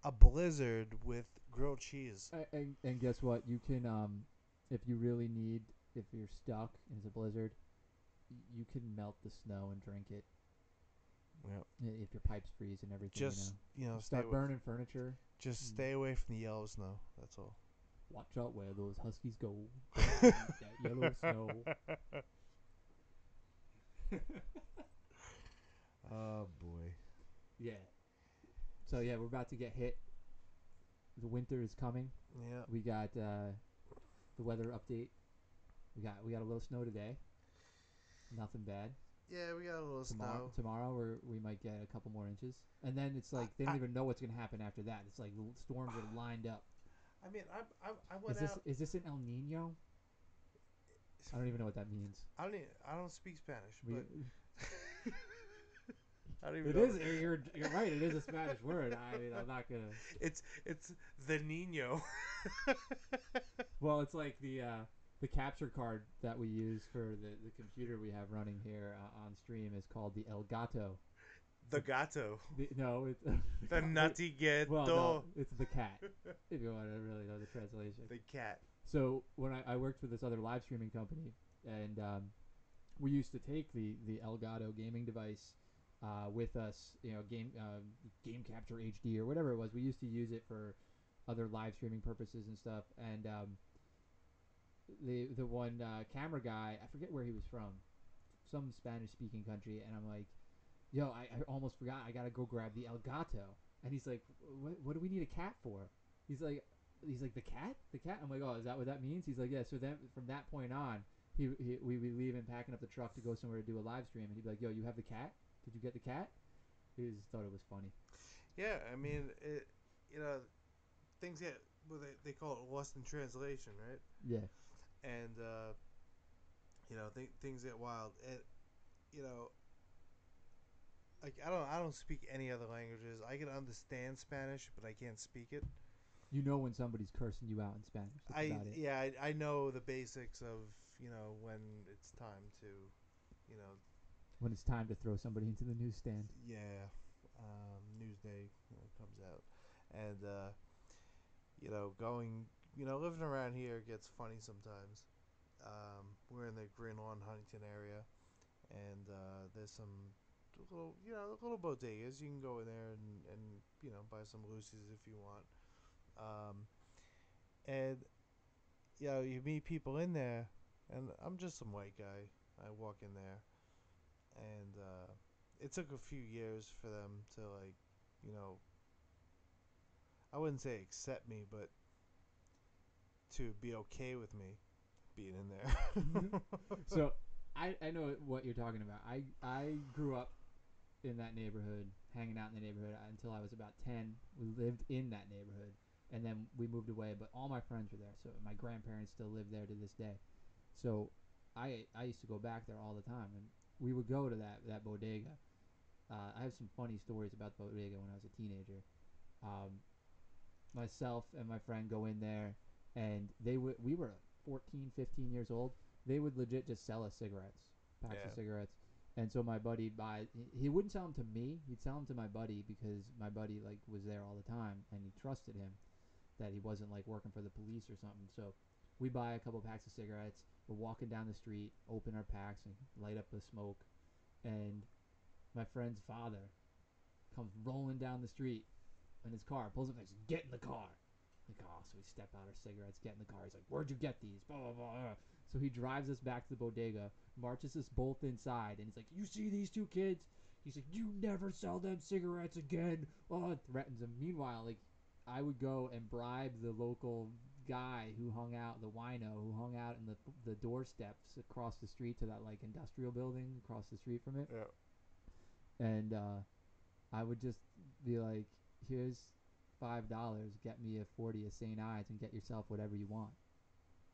a blizzard with grilled cheese. And guess what? You can, if you really need, if you're stuck and it's a blizzard, you can melt the snow and drink it. Yep. If your pipes freeze and everything. Just, start burning furniture. Just stay away from the yellow snow. That's all. Watch out where those huskies go. That yellow snow. Oh boy. Yeah. So yeah, we're about to get hit. The winter is coming. Yeah. We got the weather update. We got a little snow today. Nothing bad. Yeah, we got a little snow. Tomorrow we might get a couple more inches. And then it's like they don't even know what's gonna happen after that. It's like the storms are lined up. I mean, I went out. Is this an El Nino? I don't even know what that means. I don't speak Spanish, but I don't even it know. Is. You're right. It is a Spanish word. I mean, I'm not gonna. It's the Nino. Well, it's like the capture card that we use for the computer we have running here on stream is called the El Gato. The gato. No, it's the nutty gato. Well, no, it's the cat. If you want to really know the translation. The cat. So when I worked for this other live streaming company, and we used to take the Elgato gaming device with us, game capture HD or whatever it was. We used to use it for other live streaming purposes and stuff. And the one camera guy, I forget where he was from. some Spanish speaking country, and I'm like, yo, I almost forgot. I gotta go grab the El Gato. And he's like, what do we need a cat for? He's like, the cat, the cat. I'm like, oh, is that what that means? He's like, yeah. So then from that point on, we would leave him packing up the truck to go somewhere to do a live stream, and he'd be like, yo, you have the cat? Did you get the cat? He just thought it was funny. Yeah, I mean, you know, things get well, they call it lost in translation, right? Yeah. And things get wild. And you know, like I don't speak any other languages. I can understand Spanish, but I can't speak it. You know when somebody's cursing you out in Spanish. That's I about it. yeah, I know the basics of when it's time to, you know, When it's time to throw somebody into the newsstand. yeah, Newsday comes out, and going living around here gets funny sometimes. We're in the Green Lawn Huntington area, and there's some little bodegas. You can go in there and buy some Lucy's if you want. And you meet people in there, and I'm just some white guy. I walk in there, and it took a few years for them to you know, I wouldn't say accept me, but to be okay with me being in there. So I know what you're talking about. I grew up in that neighborhood, hanging out in the neighborhood until I was about 10. We lived in that neighborhood, and then we moved away. But all my friends were there, so my grandparents still live there to this day. So I used to go back there all the time, and we would go to that bodega. I have some funny stories about the bodega when I was a teenager. Um, Myself and my friend go in there, and we were 14, 15 years old. They would legit just sell us cigarettes, packs of Yeah. cigarettes. And so my buddy he wouldn't sell them to me. He'd sell them to my buddy because my buddy like was there all the time and he trusted him that he wasn't like working for the police or something. So we buy a couple packs of cigarettes. We're walking down the street, open our packs and light up the smoke, and my friend's father comes rolling down the street in his car, pulls up and says, "Get in the car." Like, oh, so we step out our cigarettes, get in the car. He's like, "Where'd you get these?" Blah, blah, blah. So he drives us back to the bodega, marches us both inside, and he's like, "You see these two kids?" He's like, "You never sell them cigarettes again." Oh, threatens him. Meanwhile, like, I would go and bribe the local guy who hung out, the wino who hung out in the doorsteps across the street to that like industrial building across the street from it, Yeah. and I would just be like, "Here's $5. Get me a 40 of St. Ides and get yourself whatever you want."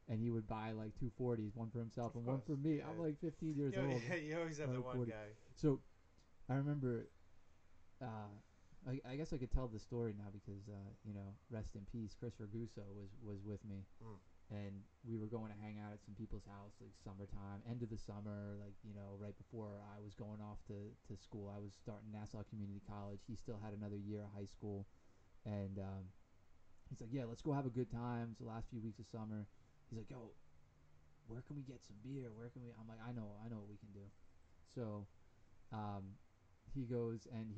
And he would buy like two 40s, one for himself Of and one course. for me. I'm Yeah. like 15 years old. You always have I the like one 40. guy. So I remember, uh, I guess I could tell the story now because rest in peace. Chris Raguso was with me, Mm. and we were going to hang out at some people's house like summertime, end of the summer, like right before I was going off to school. I was starting Nassau Community College. He still had another year of high school, and he's like, "Yeah, let's go have a good time." It's the last few weeks of summer. He's like, "Yo, where can we get some beer? Where can we?" I'm like, I know what we can do." So he goes and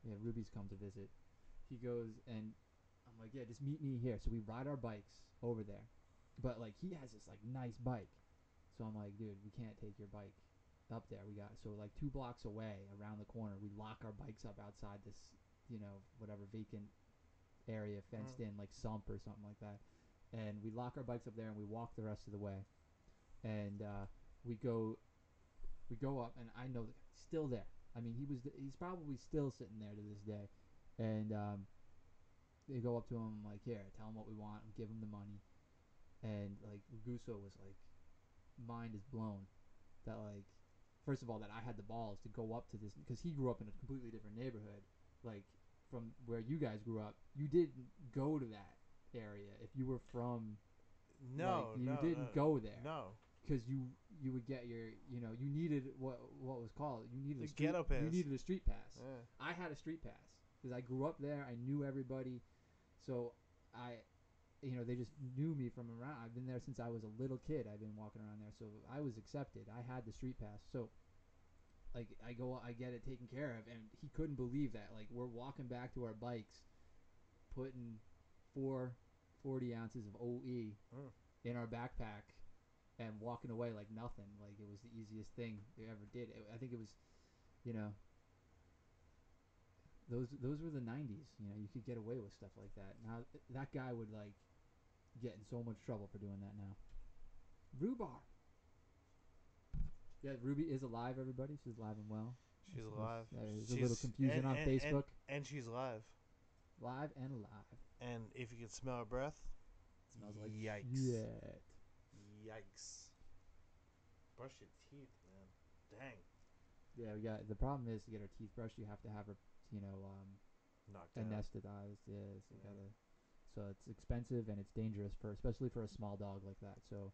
yeah, Ruby's come to visit. He goes and I'm like, "Yeah, just meet me here." So we ride our bikes over there, but like he has this like nice bike. So I'm like, "Dude, we can't take your bike up there. We got so like 2 blocks away around the corner. We lock our bikes up outside this, whatever vacant area Mm. fenced in like sump or something like that, and we lock our bikes up there and we walk the rest of the way, and we go we go up and I know the guy's still there. I mean, he's probably still sitting there to this day, and they go up to him. I'm like, "Here, tell him what we want, give him the money," and like Guso was like, mind is blown that like first of all that I had the balls to go up to this because he grew up in a completely different neighborhood, like from where you guys grew up. You didn't go to that area if you were from like No, you no, no, didn't go there no. because you would get your you needed what was called you needed The a street ghetto pass. you needed a street pass. Yeah. I had a street pass because I grew up there. I knew everybody, so I they just knew me from around. I've been there since I was a little kid. I've been walking around there, so I was accepted. I had the street pass, so like I get it taken care of, and he couldn't believe that. Like we're walking back to our bikes, putting 40 ounces of OE Mm. in our backpack, and walking away like nothing, like it was the easiest thing they ever did. I think it was, you know, those were the '90s. You know, you could get away with stuff like that. Now that guy would like get in so much trouble for doing that now. Rhubarb. Yeah, Ruby is alive. Everybody, she's alive and well. She's alive. There's a little She's confusion on Facebook. and she's alive. Live and alive. And if you can smell her breath, Smells like yikes. shit. Yikes. Brush your teeth, man. Dang. Yeah, we got the problem is to get her teeth brushed, you have to have her, Knocked out. anesthetized. Yeah, so so it's expensive and it's dangerous for, especially for a small dog like that. So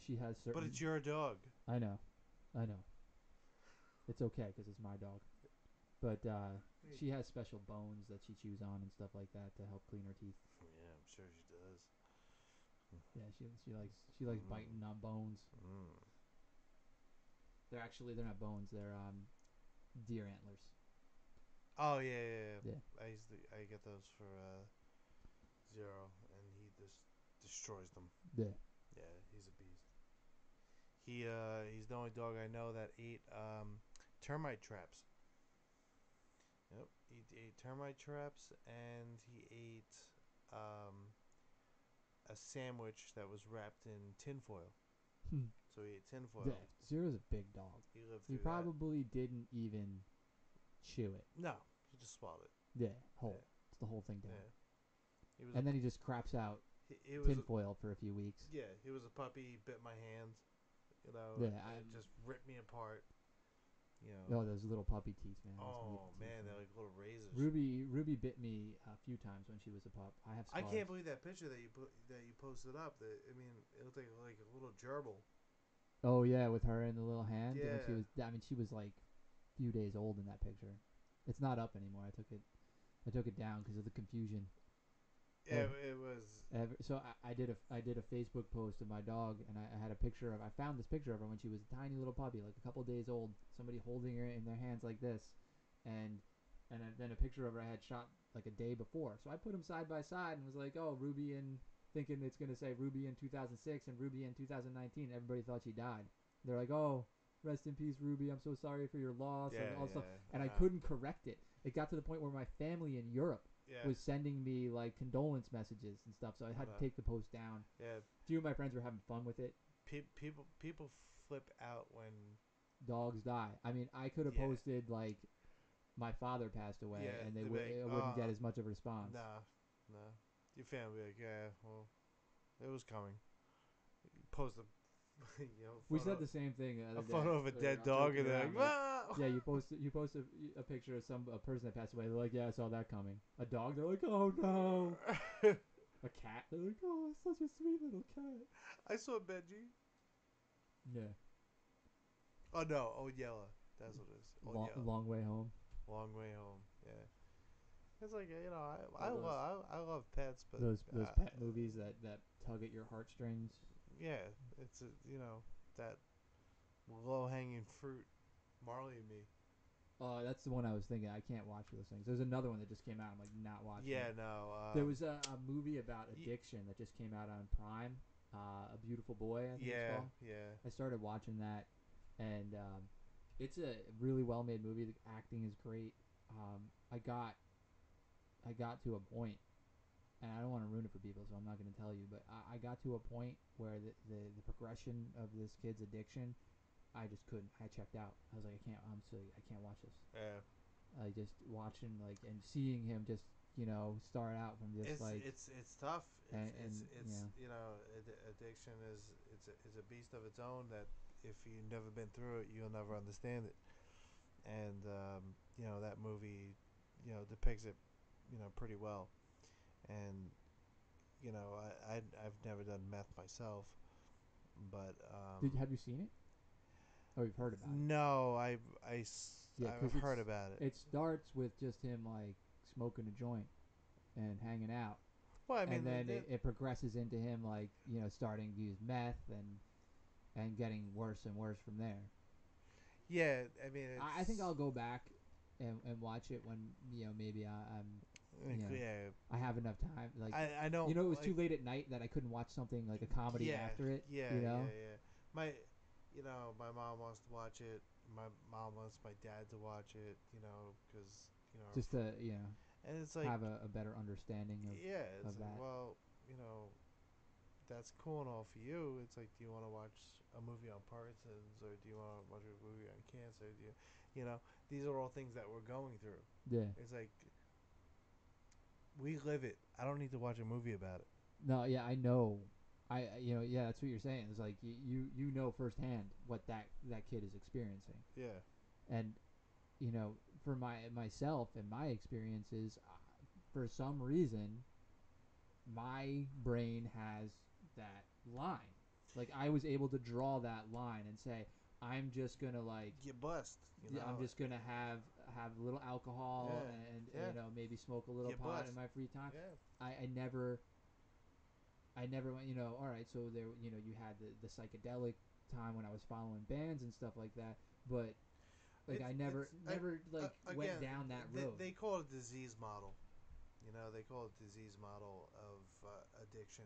she has certain. But it's your dog. I know. It's okay because it's my dog. But she has special bones that she chews on and stuff like that to help clean her teeth. Yeah, I'm sure she does. Yeah, she likes biting on bones. They're not bones. They're deer antlers. Oh yeah. I get those for Zero, and he just destroys them. Yeah. Yeah, he's a beast. He's the only dog I know that ate termite traps. Yep, he ate termite traps, and he ate a sandwich that was wrapped in tinfoil. So he ate tinfoil. Yeah, Zero's a big dog. He lived through He probably didn't even chew it. that. No, he just swallowed it. Yeah, whole. Yeah. It's the whole thing down. Yeah. And then he just craps out tinfoil for a few weeks. Yeah, he was a puppy. He bit my hand. You know, yeah, it just ripped me apart. You know. Oh, those little puppy teeth, man. Oh man, they're like little razors. Ruby bit me a few times when she was a pup. I have scars. I can't believe that picture that you posted up. I mean, it looked like a little gerbil. Oh yeah, with her in the little hand. Yeah. She was like a few days old in that picture. It's not up anymore. I took it down because of the confusion. Yeah, it was. So I did a Facebook post of my dog, and I had a picture of. I found this picture of her when she was a tiny little puppy, like a couple days old. Somebody holding her in their hands like this, and then a picture of her I had shot like a day before. So I put them side by side and was like, oh, Ruby in, thinking it's gonna say Ruby in 2006 and Ruby in 2019. Everybody thought she died. They're like, oh, rest in peace, Ruby. I'm so sorry for your loss and all stuff. And I couldn't correct it. It got to the point where my family in Europe was sending me like condolence messages and stuff, so I had to take the post down. Yeah. A few of my friends were having fun with it. People flip out when dogs die. I mean, I could have posted like my father passed away, and it wouldn't get as much of a response. No. Your family would be like, yeah, well, it was coming. Post a we said the same thing. A photo of a dead dog, and they're like, "Wow!" Yeah, you post a picture of a person that passed away. They're like, "Yeah, I saw that coming." A dog, they're like, "Oh no!" A cat, they're like, "Oh, it's such a sweet little cat." I saw Benji. Yeah. Oh no, Old Yella. That's what it is. Long way home. Long way home. Yeah. It's like I love pets, but those pet movies that tug at your heartstrings. Yeah, it's that low hanging fruit, Marley and Me. Oh, that's the one I was thinking. I can't watch those things. There's another one that just came out. I'm like not watching. Yeah, it. No. There was a movie about addiction that just came out on Prime. A Beautiful Boy, I think it's called. Yeah. I started watching that, and it's a really well made movie. The acting is great. I got to a point, and I don't want to ruin it for people, so I'm not going to tell you, but I got to a point where the progression of this kid's addiction, I just couldn't. I checked out. I was like, I'm silly. I can't watch this. Yeah. I just watching and seeing him just start out from just it's tough. It's addiction is it's a beast of its own that if you've never been through it, you'll never understand it. And that movie, depicts it, pretty well. And I've never done meth myself, but have you seen it? Oh, you've heard about it? No, I've heard about it. It starts with just him like smoking a joint and hanging out. Well, I mean, and then it progresses into him like starting to use meth and getting worse and worse from there. Yeah, I mean, I think I'll go back and watch it when maybe I'm Yeah, I have enough time. Like, I know. it was too Like, late at night that I couldn't watch something like a comedy yeah, after it. yeah, yeah, yeah. My, my mom wants to watch it. My mom wants my dad to watch it. Because Just to and it's like, have a better understanding yeah, it's of like, that. well, that's cool and all for you. It's like, do you want to watch a movie on Parkinson's, or do you want to watch a movie on cancer? These are all things that we're going through. Yeah. It's like, we live it. I don't need to watch a movie about it. No, yeah, I know. Yeah, that's what you're saying. It's like you know firsthand what that kid is experiencing, Yeah. and you know, for myself and my experiences, for some reason, my brain has that line. Like I was able to draw that line and say, I'm just gonna Get bust. I'm just gonna have a little alcohol Yeah. and Yeah. maybe smoke a little Get pot bust. in my free time. Yeah. I never went. All right. So there, you had the psychedelic time when I was following bands and stuff like that, but like I never like went Again, down that road. they call it a disease model. They call it disease model of addiction.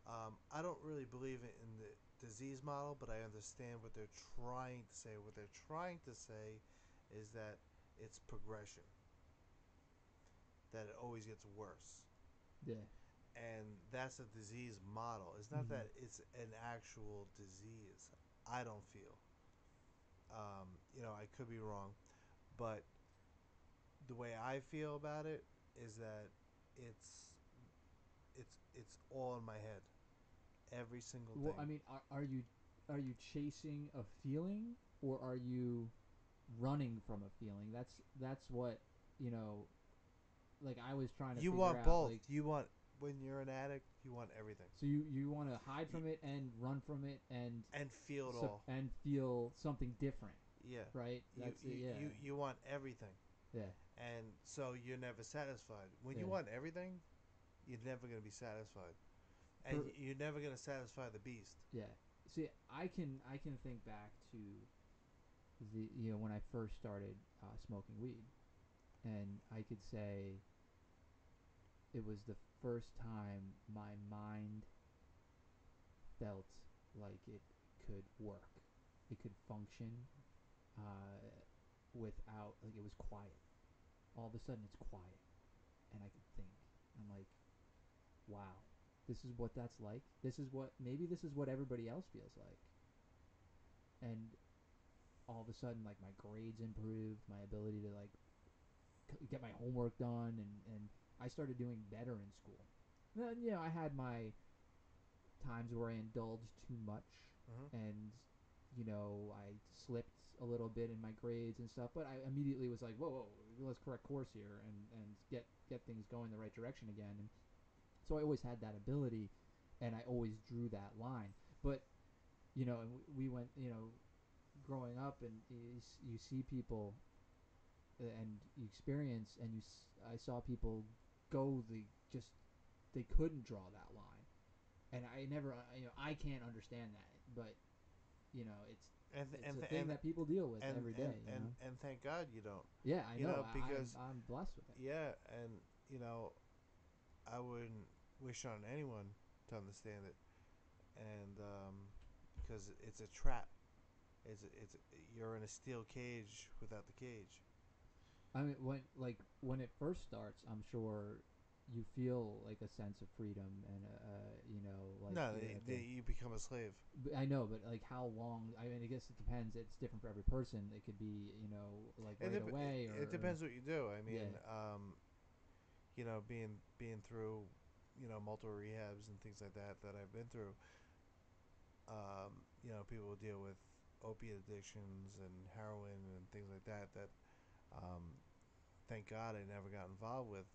I don't really believe in the disease model, but I understand what they're trying to say. What they're trying to say is that it's progression, that it always gets worse. Yeah. And that's a disease model. It's not Mm-hmm. that it's an actual disease. I don't feel. I could be wrong, but the way I feel about it is that it's it's all in my head. Every single Well, thing. I mean, are you chasing a feeling or are you running from a feeling? That's what you know. Like I was trying to You figure want out. both. Like You want When you're an addict, you want everything. so you want to hide from it and run from it And feel it all. and feel something different, Yeah. right? You That's it. you Yeah. you want everything. Yeah. And so you're never satisfied. When you Yeah. want everything, you're never going to be satisfied. And For you're never going to satisfy the beast. yeah. See, I can think back to the when I first started smoking weed, and I could say it was the first time my mind felt like it could work, it could function uh, without like it was quiet. All of a sudden, it's quiet, and I could think. I'm like, wow, this is what that's like. This is what everybody else feels like, and all of a sudden like my grades improved, my ability to like get my homework done, and I started doing better in school. Then I had my times where I indulged too much, Mm-hmm. and I slipped a little bit in my grades and stuff. But I immediately was like, whoa, let's correct course here and get things going the right direction again. And so I always had that ability, and I always drew that line. But and we went growing up, and you see people and you experience, and I saw people go just they couldn't draw that line, and I never I can't understand that, but And it's and a thing that people deal with and every and day. and and thank God you don't. Yeah, I know. Because I'm blessed with it. yeah, and I wouldn't wish on anyone to understand it, and because it's a trap. It's You're in a steel cage without the cage. I mean, when it first starts, I'm sure you feel like a sense of freedom and like No, you're at the. you become a slave. I know, but like how long? I mean, I guess it depends. It's different for every person. It could be like It right away it or depends what you do. I mean, yeah. being through, multiple rehabs and things like that I've been through. People deal with opiate addictions and heroin and things like that. Um, thank God I never got involved with.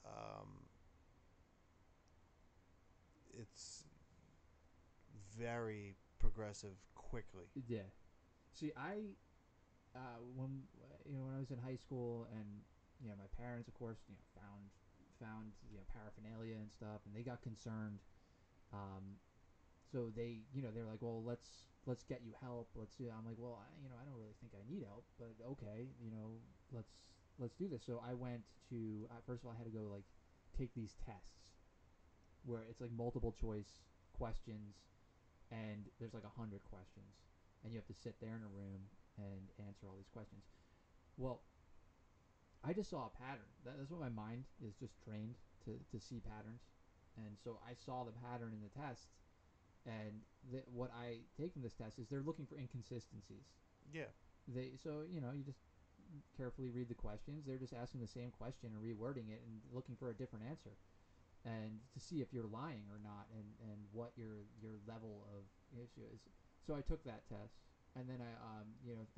Um, it's very progressive quickly. Yeah. See, I when when I was in high school, and my parents, of course, found paraphernalia and stuff, and they got concerned. Um, so they're like, well, let's get you help. Let's do. I'm like, well, I don't really think I need help, but okay, let's let's do this. So I went to first of all I had to go like take these tests where it's like multiple choice questions, and there's like 100 questions, and you have to sit there in a room and answer all these questions. Well, I just saw a pattern. That's what my mind is just trained to see patterns, and so I saw the pattern in the tests. And what I take from this test is they're looking for inconsistencies. Yeah. So you just carefully read the questions. They're just asking the same question and rewording it and looking for a different answer, and to see if you're lying or not, and what your level of issue is. So I took that test, and then I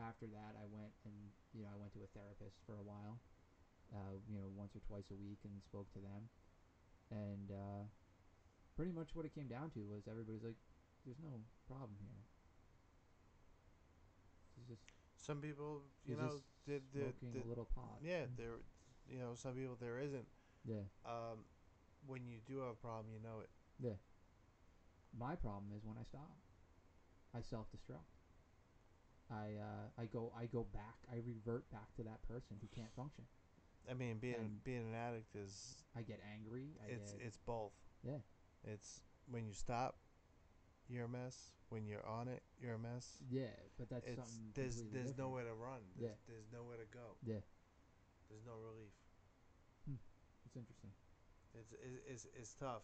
after that I went and I went to a therapist for a while, once or twice a week, and spoke to them, and pretty much what it came down to was everybody's like, "There's no problem here. She's just Some people, she's just smoking a little pot." yeah, there, some people there isn't. Yeah, Um, when you do have a problem, you know it. yeah. My problem is when I stop, I self-destruct. I go back. I revert back to that person who can't function, I mean, and being an addict is I get angry. it's both. Yeah, It's when you stop, you're a mess. When you're on it, you're a mess. yeah. But that's It's something completely there's different. nowhere to run. Yeah, There's nowhere to go. yeah. There's no relief. It's interesting. It's tough,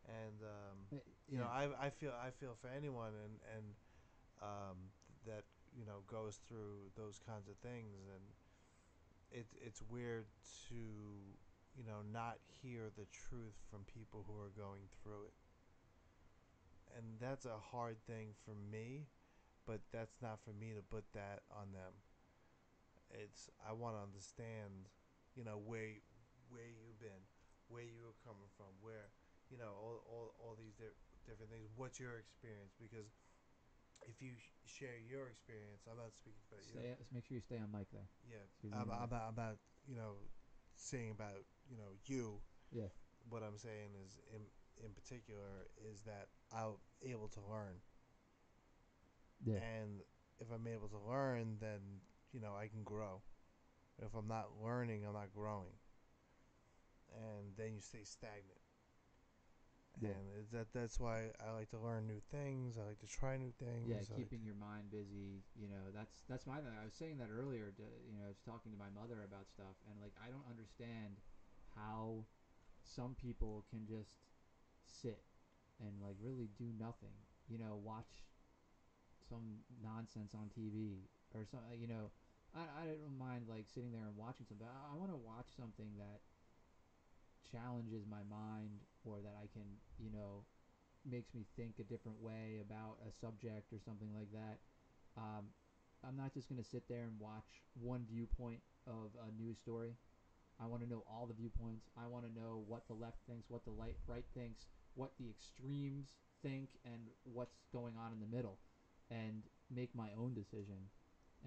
and Yeah, I feel for anyone and that goes through those kinds of things, and it's weird to not hear the truth from people who are going through it, and that's a hard thing for me, but that's not for me to put that on them. It's I want to understand, where you've been, where you were coming from, where all these different things. What's your experience? Because if you share your experience, I'm not speaking about you. make sure you stay on mic there. Yeah, So you're leaning away. I'm not saying about you. Yeah, What I'm saying is in particular is that I'm able to learn, yeah, and if I'm able to learn, then I can grow. If I'm not learning, I'm not growing, and then you stay stagnant. yeah, And that's why I like to learn new things. I like to try new yeah. things. Keeping your mind busy. That's my thing. I was saying that earlier. I was talking to my mother about stuff, and like I don't understand how some people can just sit and like really do nothing. Watch some nonsense on TV or something. I don't mind like sitting there and watching something. I want to watch something that challenges my mind, or that I can makes me think a different way about a subject or something like that. Um, I'm not just gonna sit there and watch one viewpoint of a news story. I want to know all the viewpoints. I want to know what the left thinks, what the right thinks, what the extremes think, and what's going on in the middle, and make my own decision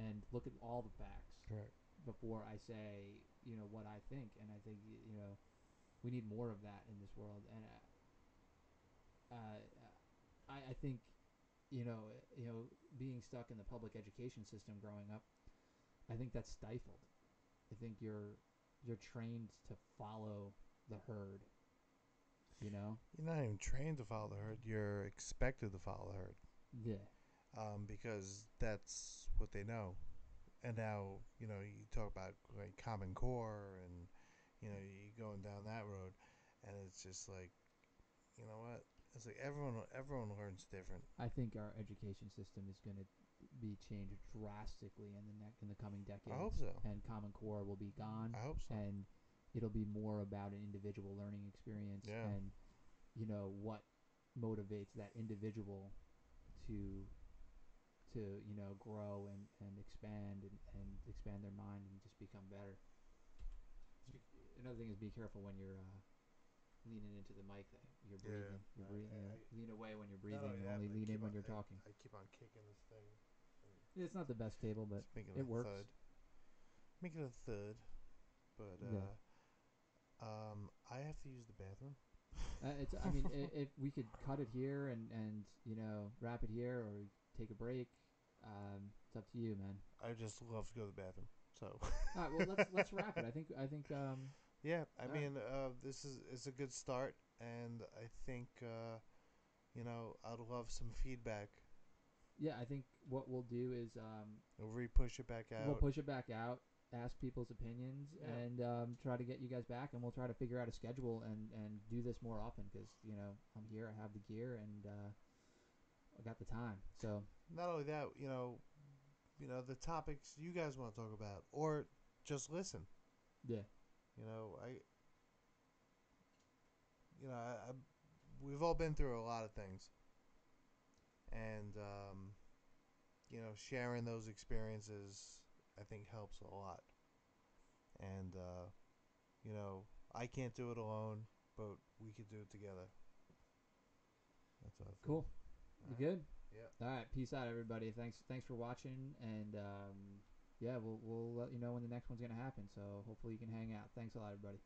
and look at all the facts Right. before I say what I think. And I think we need more of that in this world. And I think being stuck in the public education system growing up, I think that's stifled. I think you're trained to follow the herd. You're not even trained to follow the herd. You're expected to follow the herd, Yeah, because that's what they know. And now you talk about like Common Core, and you going down that road, and it's just like what? It's like everyone learns different. I think our education system is going to be changed drastically in the coming I hope decades, so. and Common Core will be gone, I hope so. and it'll be more about an individual learning experience, Yeah. and what motivates that individual to grow and and expand their mind and just become better. Another thing is be careful when you're leaning into the mic. You're Yeah. breathing. You're breathing. Lean away when you're Not only breathing. that, Only but lean in when you're talking. I keep on kicking this thing. It's not the best table, but It's making it a works. thud. Making a thud. But Yeah. I have to use the bathroom. It's. I mean, if we could cut it here and wrap it here, or take a break, it's up to you, man. I just love to go to the bathroom. So All right, well let's wrap it. yeah, I All right. mean, this is a good start, and I think I'd love some feedback. Yeah, I think what we'll do is We'll re-push it back we'll out. push it back out, ask people's opinions, Yeah. and try to get you guys back, and we'll try to figure out a schedule and do this more often because I'm here, I have the gear, and I got the time. So Not only that, the topics you guys want to talk about, or just listen. yeah, You know, I we've all been through a lot of things, and sharing those experiences, I think helps a lot. And I can't do it alone, but we could do it together. That's how I feel. cool. All You right. good? Yeah. All right, peace out, everybody. Thanks for watching, and yeah, we'll let you know when the next one's gonna happen. So hopefully you can hang out. Thanks a lot, everybody.